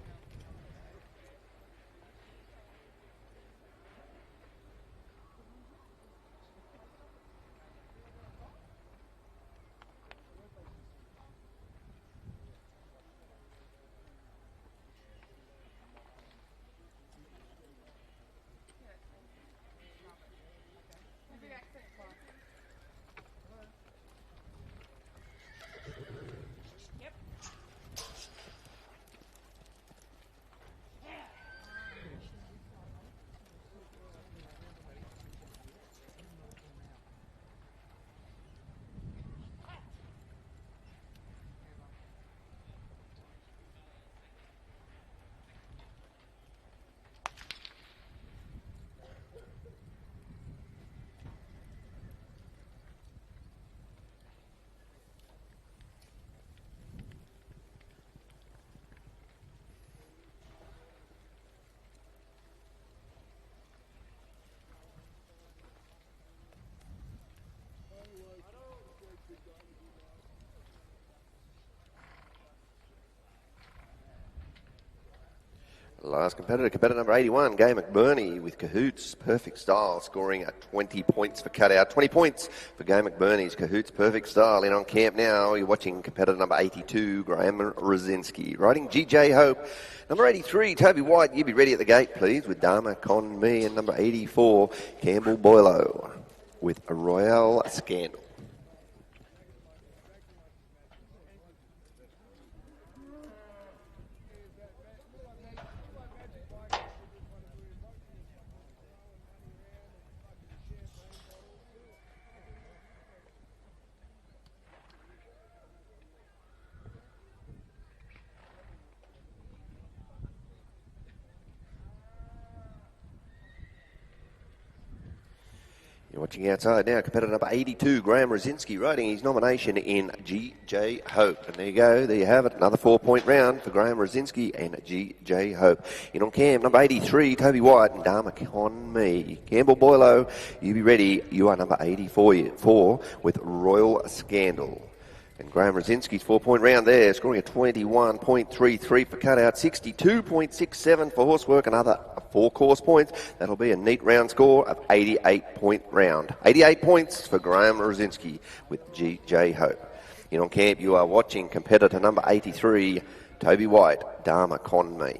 Last competitor, competitor number 81, Gay McBurney with Cahoots Perfect Style, scoring at 20 points for cutout. 20 points for Gay McBurney's Cahoots Perfect Style. In on camp now, you're watching competitor number 82, Graham Rosinski. Riding GJ Hope. Number 83, Toby White, you be ready at the gate, please, with Dharma Con Me. And number 84, Campbell Boylo with a Royale Scandal. You're watching outside now, competitor number 82, Graham Rosinski, riding his nomination in GJ Hope. And there you go, there you have it, another 4-point round for Graham Rosinski and GJ Hope. In on cam, number 83, Toby White and Dharma Con Me. Campbell Boylo, you be ready, you are number 84 with Royal Scandal. And Graham Rosinski's 4-point round there, scoring a 21.33 for cutout, 62.67 for horsework, another 4 course points. That'll be a neat round score of 88-point round. 88 points for Graham Rosinski with GJ Hope. In on camp, you are watching competitor number 83, Toby White, Dharma Con Me.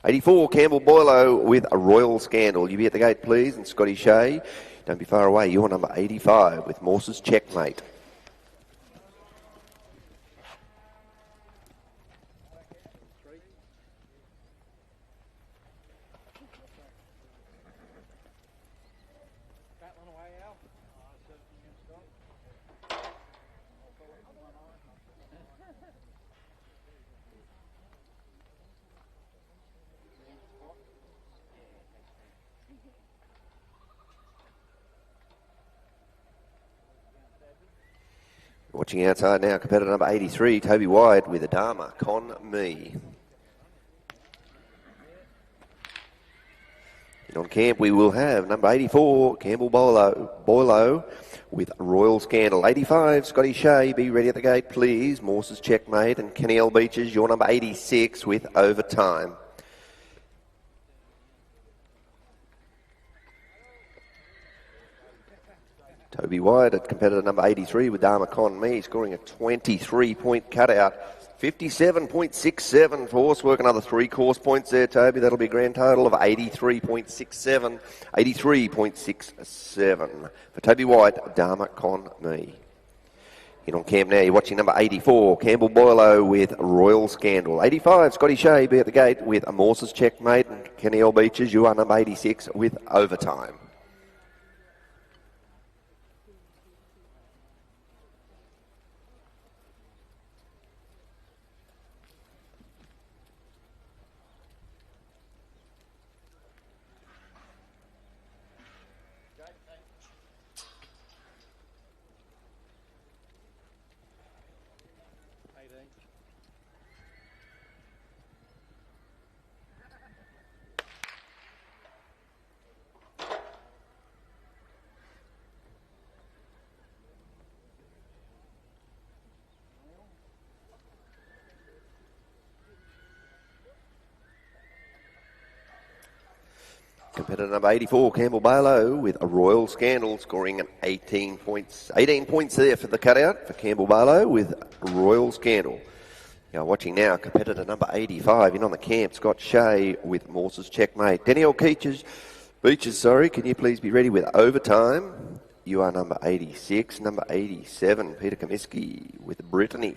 84, Campbell Boylo with a Royal Scandal. You be at the gate, please, and Scotty Shea, don't be far away. You're number 85 with Morse's Checkmate. that one away, Al. Watching outside now, competitor number 83, Toby Wide with Adama Con Me. And on camp we will have number 84, Campbell Boileau with Royal Scandal. 85, Scotty Shea, be ready at the gate please. Morse's Checkmate, and Kenny L. Beaches, your number 86 with Overtime. Toby Wide at competitor number 83 with Dharma Con Me, scoring a 23-point cutout. 57.67 for horsework, another 3 course points there, Toby. That'll be a grand total of 83.67. 83.67 for Toby White, Dharma Con Me. In on camp now, you're watching number 84, Campbell Boileau with Royal Scandal. 85, Scotty Shea, be at the gate with Morse's Checkmate, and Kenny L. Beaches, you are number 86 with Overtime. Competitor number 84, Campbell Barlow with a Royal Scandal, scoring an 18 points. 18 points there for the cutout for Campbell Barlow with Royal Scandal. Now watching now, competitor number 85, in on the camp, Scott Shea with Morse's Checkmate. Danielle Beaches, can you please be ready with Overtime? You are number 86. Number 87, Peter Comiskey with Brittany.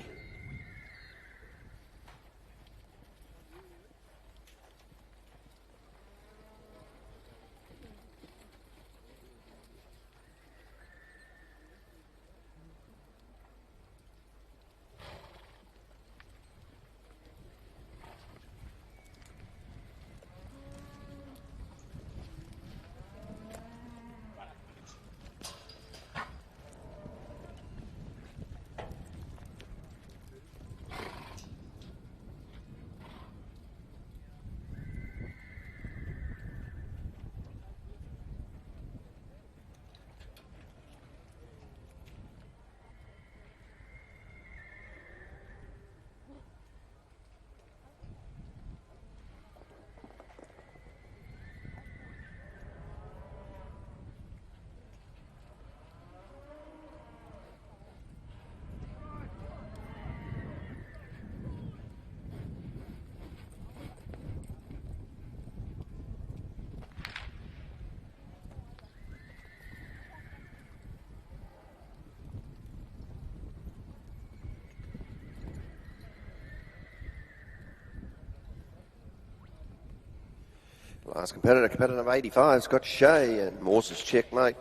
Last competitor, competitor number 85, Scott Shea and Morse's Checkmate.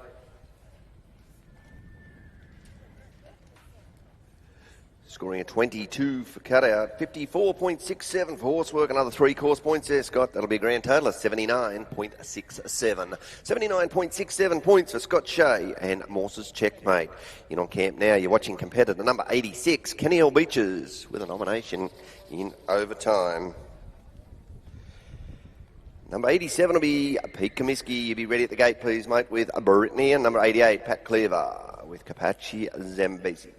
Scoring a 22 for cutout, 54.67 for horsework, another 3 course points there, Scott. That'll be a grand total of 79.67. 79.67 points for Scott Shea and Morse's Checkmate. In on camp now, you're watching competitor number 86, Kenny L. Beaches, with a nomination in Overtime. Number 87 will be Pete Comiskey. You be ready at the gate, please, mate, with Brittany. And number 88, Pat Cleaver with Kapachi Zambezi.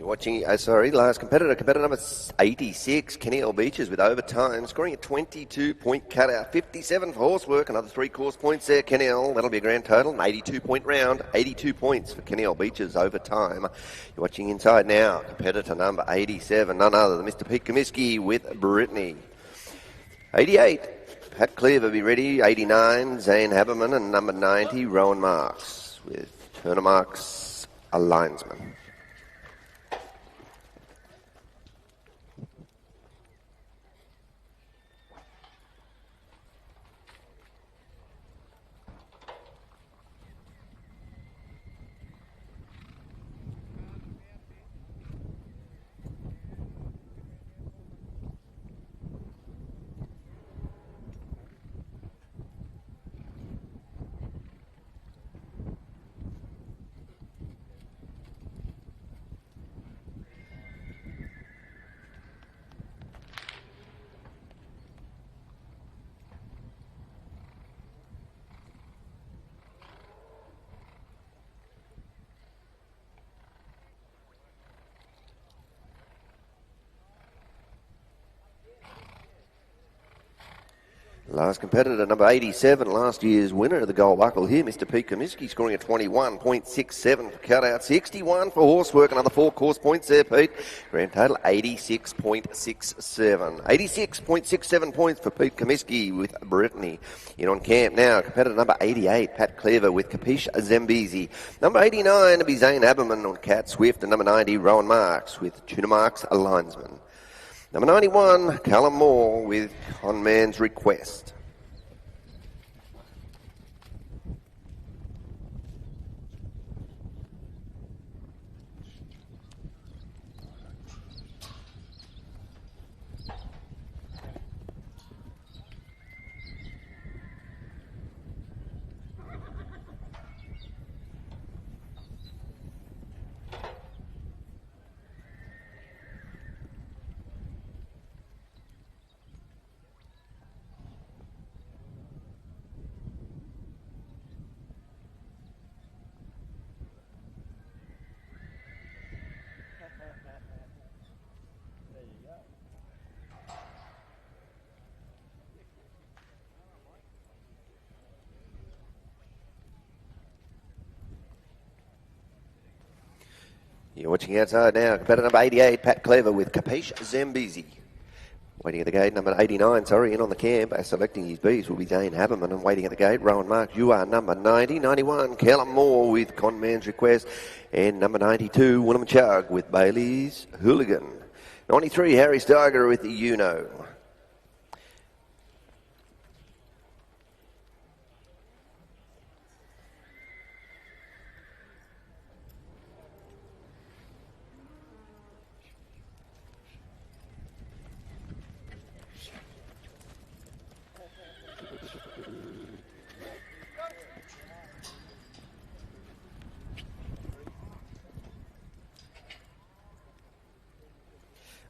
Watching, last competitor number 86, Kenny L. Beaches with overtime, scoring a 22-point cutout, 57 for horsework, another 3 course points there, Kenny L. That'll be a grand total, an 82-point round, 82 points for Kenny L. Beaches overtime. You're watching inside now, competitor number 87, none other than Mr. Pete Comiskey with Brittany. 88, Pat Cleaver be ready, 89, Zane Haberman, and number 90, Rowan Marks with Turner Marks, a linesman. Last competitor, number 87, last year's winner of the Gold Buckle here, Mr. Pete Comiskey, scoring a 21.67 for cutout, 61 for horsework, another 4 course points there, Pete. Grand total, 86.67. 86.67 points for Pete Comiskey with Brittany. In on camp now, competitor number 88, Pat Cleaver with Capiche Zambezi. Number 89 to be Zane Haberman on Cat Swift, and number 90, Rowan Marks with Tuna Marks, a linesman. Number 91, Callum Moore with Conman's Request. You're watching outside now, competitor number 88, Pat Cleaver with Capiche Zambezi. Waiting at the gate, number 89, in on the camp. Selecting his bees will be Zane Haberman, and waiting at the gate, Rowan Marks, you are number 90. 91, Callum Moore with Conman's Request, and number 92, Willem Chug with Bailey's Hooligan. 93, Harry Steiger with Uno.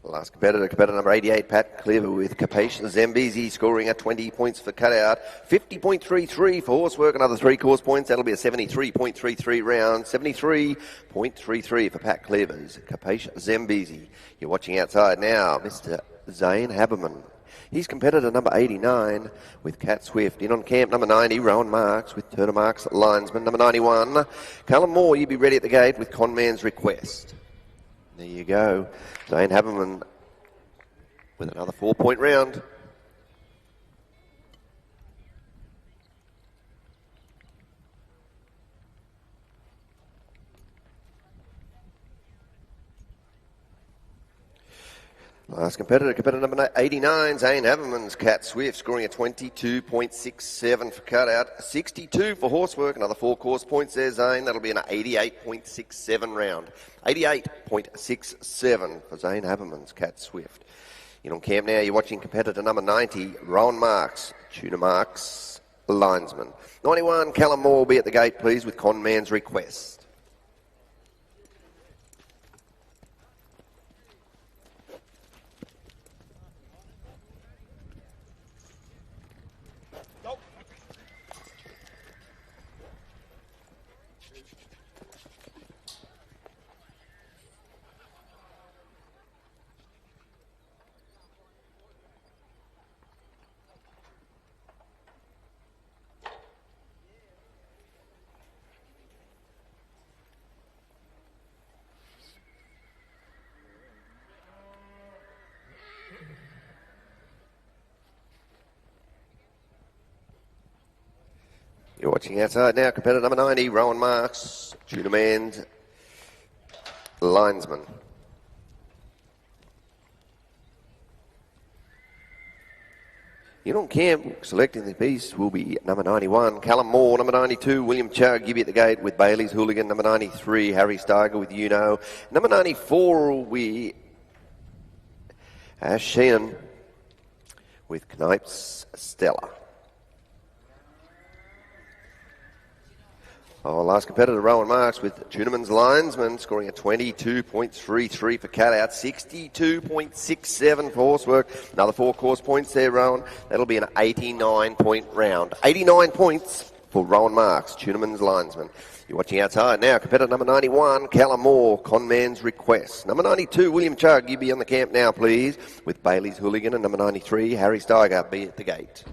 Last competitor number 88, Pat Cleaver with Capiche Zambezi, scoring at 20 points for cutout, 50.33 for horsework, another 3 course points. That'll be a 73.33 round, 73.33 for Pat Cleaver's Capiche Zambezi. You're watching outside now, Mr. Zane Haberman. He's competitor number 89 with Cat Swift. In on camp, number 90, Rowan Marks with Turner Marks, linesman. Number 91, Callum Moore, you be ready at the gate with Conman's Request. There you go. Zane Haberman with another 4-point round. Last competitor number 89, Zane Haberman's Cat Swift, scoring a 22.67 for cutout, 62 for horsework, another 4 course points there, Zane. That'll be an 88.67 round. 88.67 for Zane Haberman's Cat Swift. In on camp now, you're watching competitor number 90, Rowan Marks, Tuna Marks, linesman. 91, Callum Moore, be at the gate, please, with Conman's Request. You're watching outside now, competitor number 90, Rowan Marks, Tuna Man's linesman. In on camp, selecting the piece will be number 91, Callum Moore, number 92, William Chugg, Gibby at the gate with Bailey's Hooligan, number 93, Harry Steiger with You Know, number 94 will be Ash Sheehan with Knipes Stella. Our last competitor, Rowan Marks, with Tuneman's linesman, scoring a 22.33 for cat out, 62.67 for horsework. Another 4 course points there, Rowan. That'll be an 89-point round. 89 points for Rowan Marks, Tuneman's linesman. You're watching outside now, competitor number 91, Callum Moore, Conman's Request. Number 92, William Chugg, you be on the camp now, please, with Bailey's Hooligan, and number 93, Harry Steiger, be at the gate.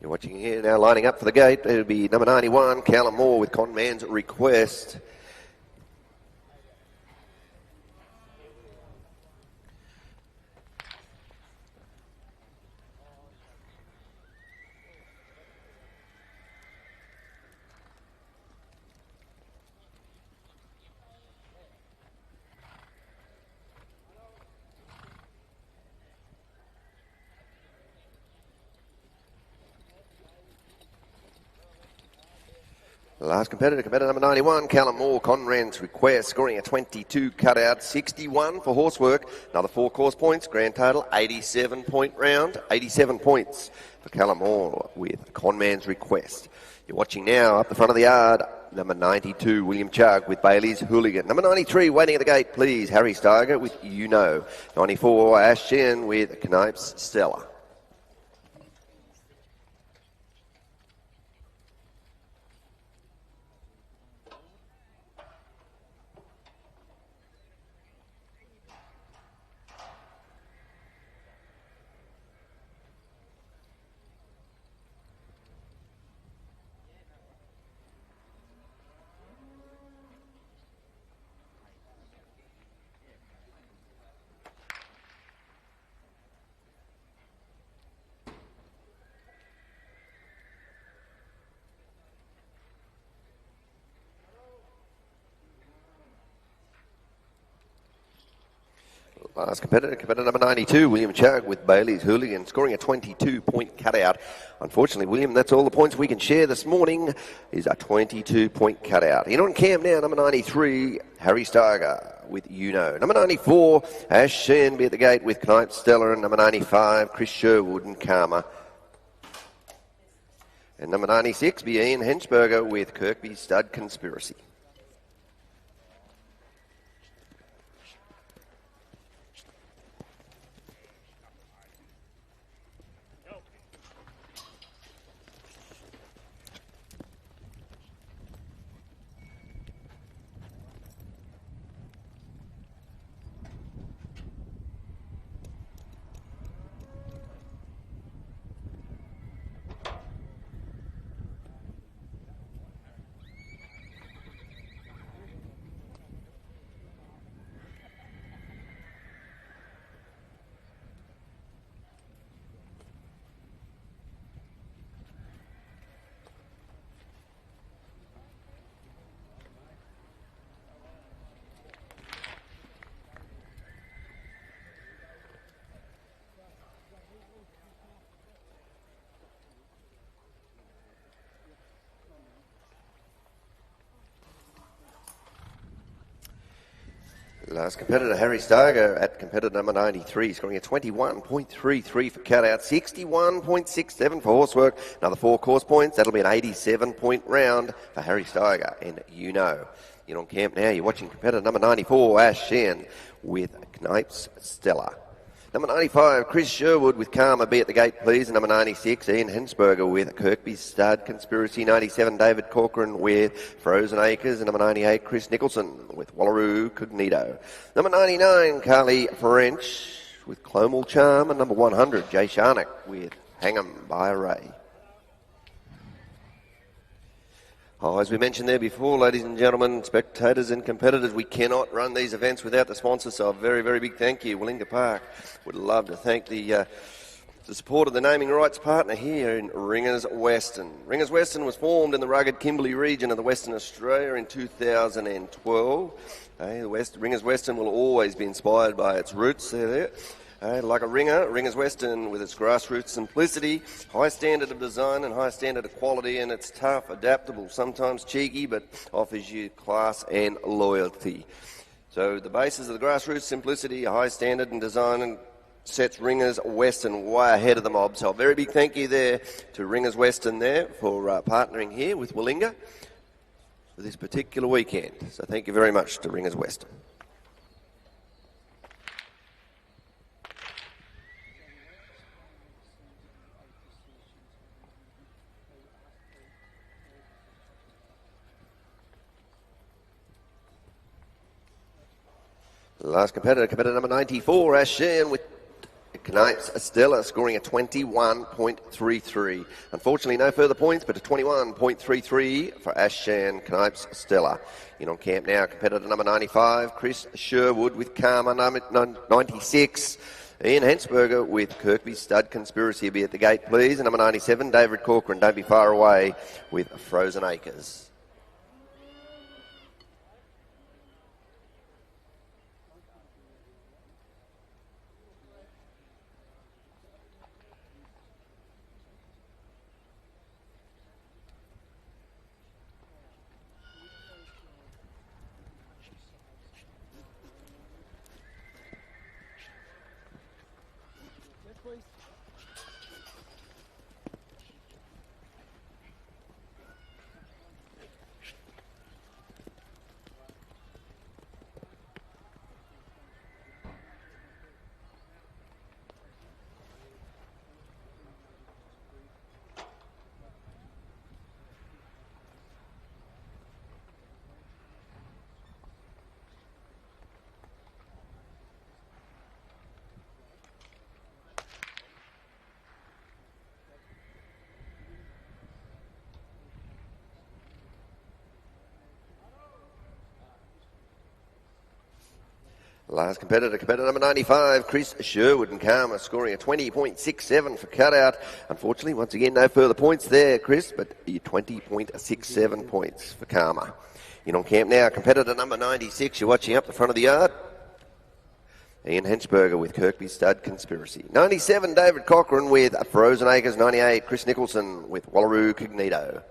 You're watching here now, lining up for the gate. It'll be number 91, Callum Moore with Conman's Request. Last competitor, competitor number 91, Callum Moore, Conran's Request, scoring a 22 cutout, 61 for horsework. Another 4 course points, grand total 87-point round, 87 points for Callum Moore with Conman's Request. You're watching now up the front of the yard, number 92, William Chugg with Bailey's Hooligan. Number 93, waiting at the gate, please, Harry Steiger with You Know. 94, Ash Chen with Knipes Stella. Last competitor, competitor number 92, William Chugg with Bailey's Hooligan, scoring a 22-point cutout. Unfortunately, William, that's all the points we can share this morning, is a 22-point cutout. In on cam now, number 93, Harry Steiger with You Know. Number 94, Ash Shen be at the gate with Knipes Stella, and number 95, Chris Sherwood and Karma. And number 96, be Ian Henchberger with Kirkby Stud Conspiracy. Last competitor, Harry Steiger at competitor number 93, scoring a 21.33 for cutout, 61.67 for horsework. Another 4 course points. That'll be an 87-point round for Harry Steiger. And You Know. In on camp now, you're watching competitor number 94, Ash Shen with Knipes Stella. Number 95, Chris Sherwood with Karma, be at the gate, please. And number 96, Ian Hensberger with Kirkby Stud Conspiracy. 97, David Corcoran with Frozen Acres. And number 98, Chris Nicholson with Wallaroo Cognito. Number 99, Carly French with Clomal Charm. And number 100, Jay Sharnock with Hang 'em by a Ray. Oh, as we mentioned there before, ladies and gentlemen, spectators and competitors, we cannot run these events without the sponsors, so a very, very big thank you. Willinga Park would love to thank the support of the naming rights partner here in Ringers Western. Ringers Western was formed in the rugged Kimberley region of the Western Australia in 2012. Ringers Western will always be inspired by its roots. There. Like a ringer, Ringers Western with its grassroots simplicity, high standard of design and high standard of quality, and it's tough, adaptable, sometimes cheeky, but offers you class and loyalty. So the basis of the grassroots simplicity, a high standard in design, and sets Ringers Western way ahead of the mob. So a very big thank you there to Ringers Western there for partnering here with Willinga for this particular weekend. So thank you very much to Ringers Western. Last competitor number 94, Ashan with Knipes Stella, scoring a 21.33. Unfortunately, no further points, but a 21.33 for Ashan Knipes Stella. In on camp now, competitor number 95, Chris Sherwood with Karma, number 96. Ian Hensberger with Kirkby Stud Conspiracy. Be at the gate, please. And number 97, David Corcoran, don't be far away, with Frozen Acres. Last competitor number 95, Chris Sherwood and Karma, scoring a 20.67 for cutout. Unfortunately, once again, no further points there, Chris, but 20.67 points for Karma. In on camp now, competitor number 96, you're watching up the front of the yard. Ian Henchberger with Kirkby Stud Conspiracy. 97, David Cochran with Frozen Acres. 98, Chris Nicholson with Wallaroo Cognito.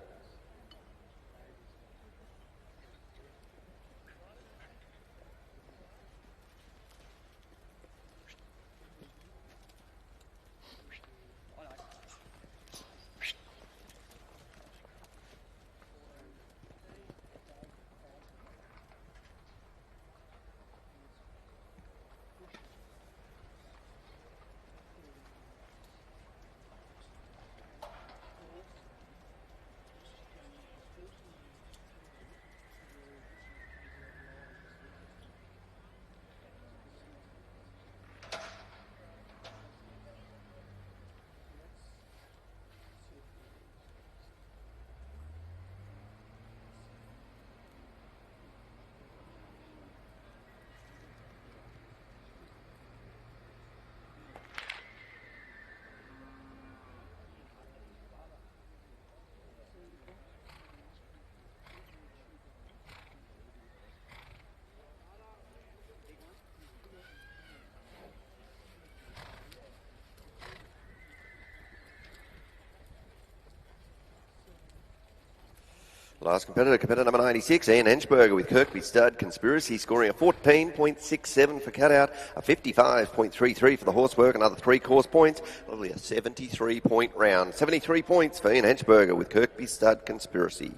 Last competitor number 96, Ian Henchberger with Kirkby Stud Conspiracy, scoring a 14.67 for cutout, a 55.33 for the horsework, another 3 course points, probably a 73-point round. 73 points for Ian Henchberger with Kirkby Stud Conspiracy.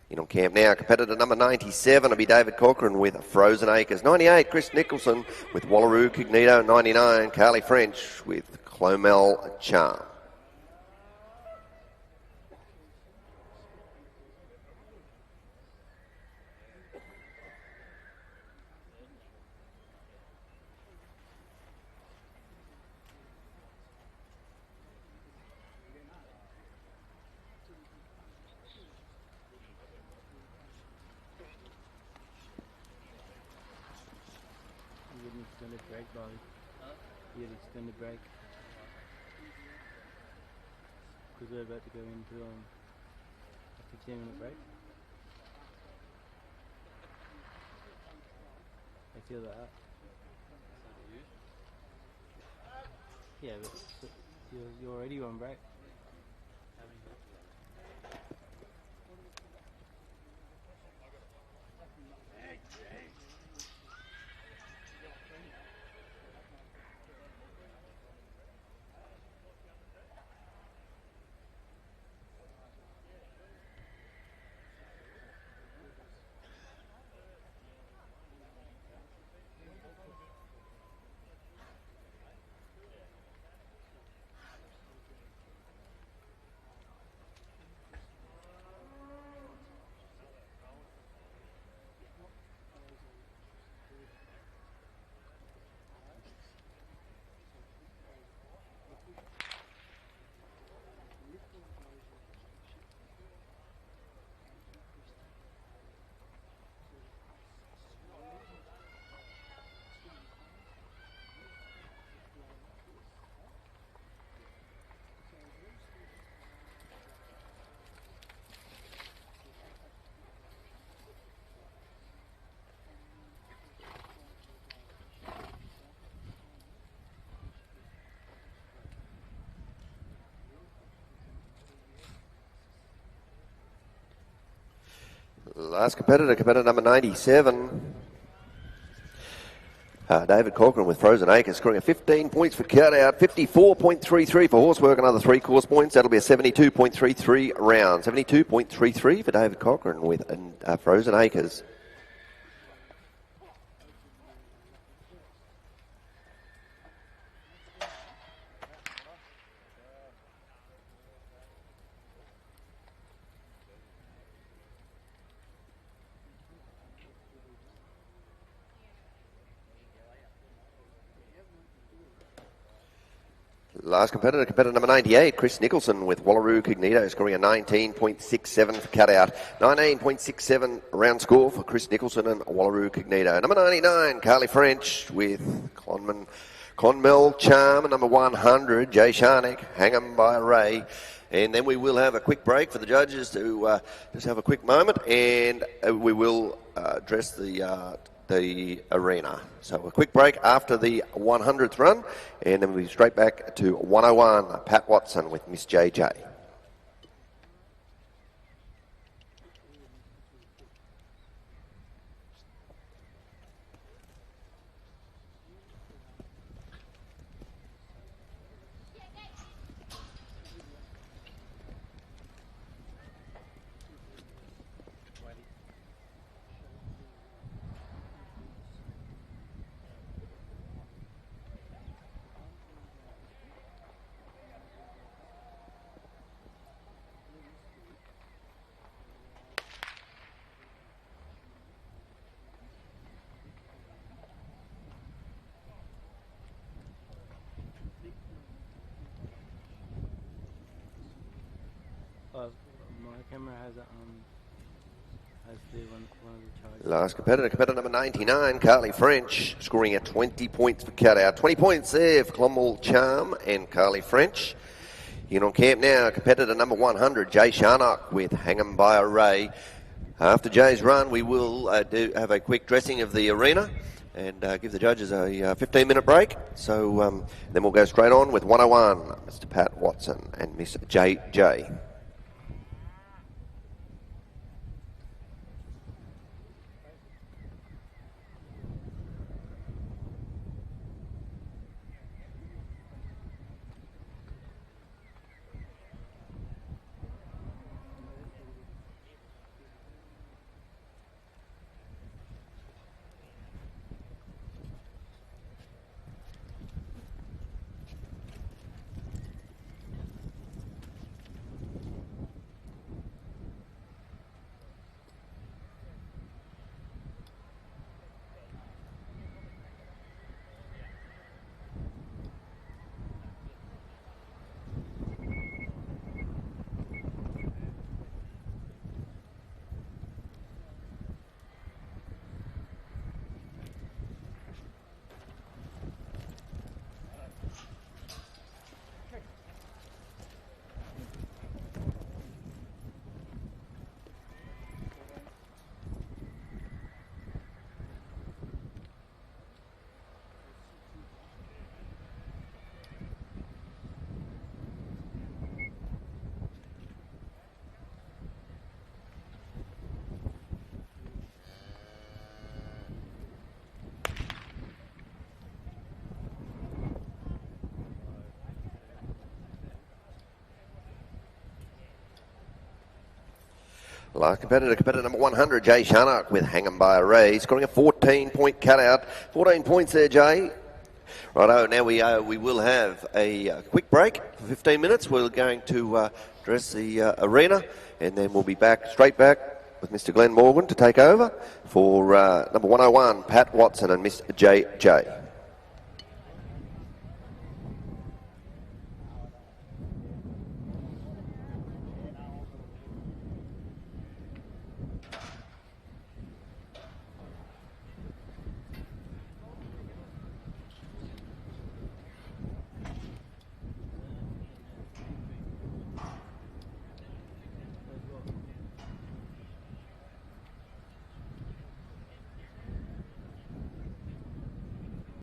In on camp now, competitor number 97 will be David Corcoran with Frozen Acres. 98, Chris Nicholson with Wallaroo Cognito. 99, Carly French with Clomel Charm. slow. You get extended break. Because we're about to go into a 15-minute break. I feel that. Yeah, but you're already on break. Last competitor number 97. David Corcoran with Frozen Acres scoring a 15 points for Cutout, 54.33 for Horsework, another 3 course points. That'll be a 72.33 round. 72.33 for David Corcoran with Frozen Acres. Last competitor number 98, Chris Nicholson with Wallaroo Cognito, scoring a 19.67 for Cutout. 19.67 round score for Chris Nicholson and Wallaroo Cognito. Number 99, Carly French with Clonmel Charm. And number 100, Jay Sharnick, Hang 'em by a Ray. And then we will have a quick break for the judges to just have a quick moment, and we will address the arena. So a quick break after the 100th run, and then we'll be straight back to 101, Pat Watson with Miss JJ. My camera has the one of the charges. Last competitor number 99, Carly French, scoring at 20 points for Cutout. 20 points there for Clonmel Charm and Carly French. In on camp now, competitor number 100, Jay Sharnock with Hang 'em by a Ray. After Jay's run, we will have a quick dressing of the arena and give the judges a 15-minute break. So then we'll go straight on with 101, Mr. Pat Watson and Miss JJ. Last competitor number 100, Jay Sharnock with Hang'em by a Ray, scoring a 14-point cutout. 14 points there, Jay. Righto, now we will have a quick break for 15 minutes. We're going to dress the arena, and then we'll be straight back with Mr. Glenn Morgan to take over for number 101, Pat Watson and Miss JJ.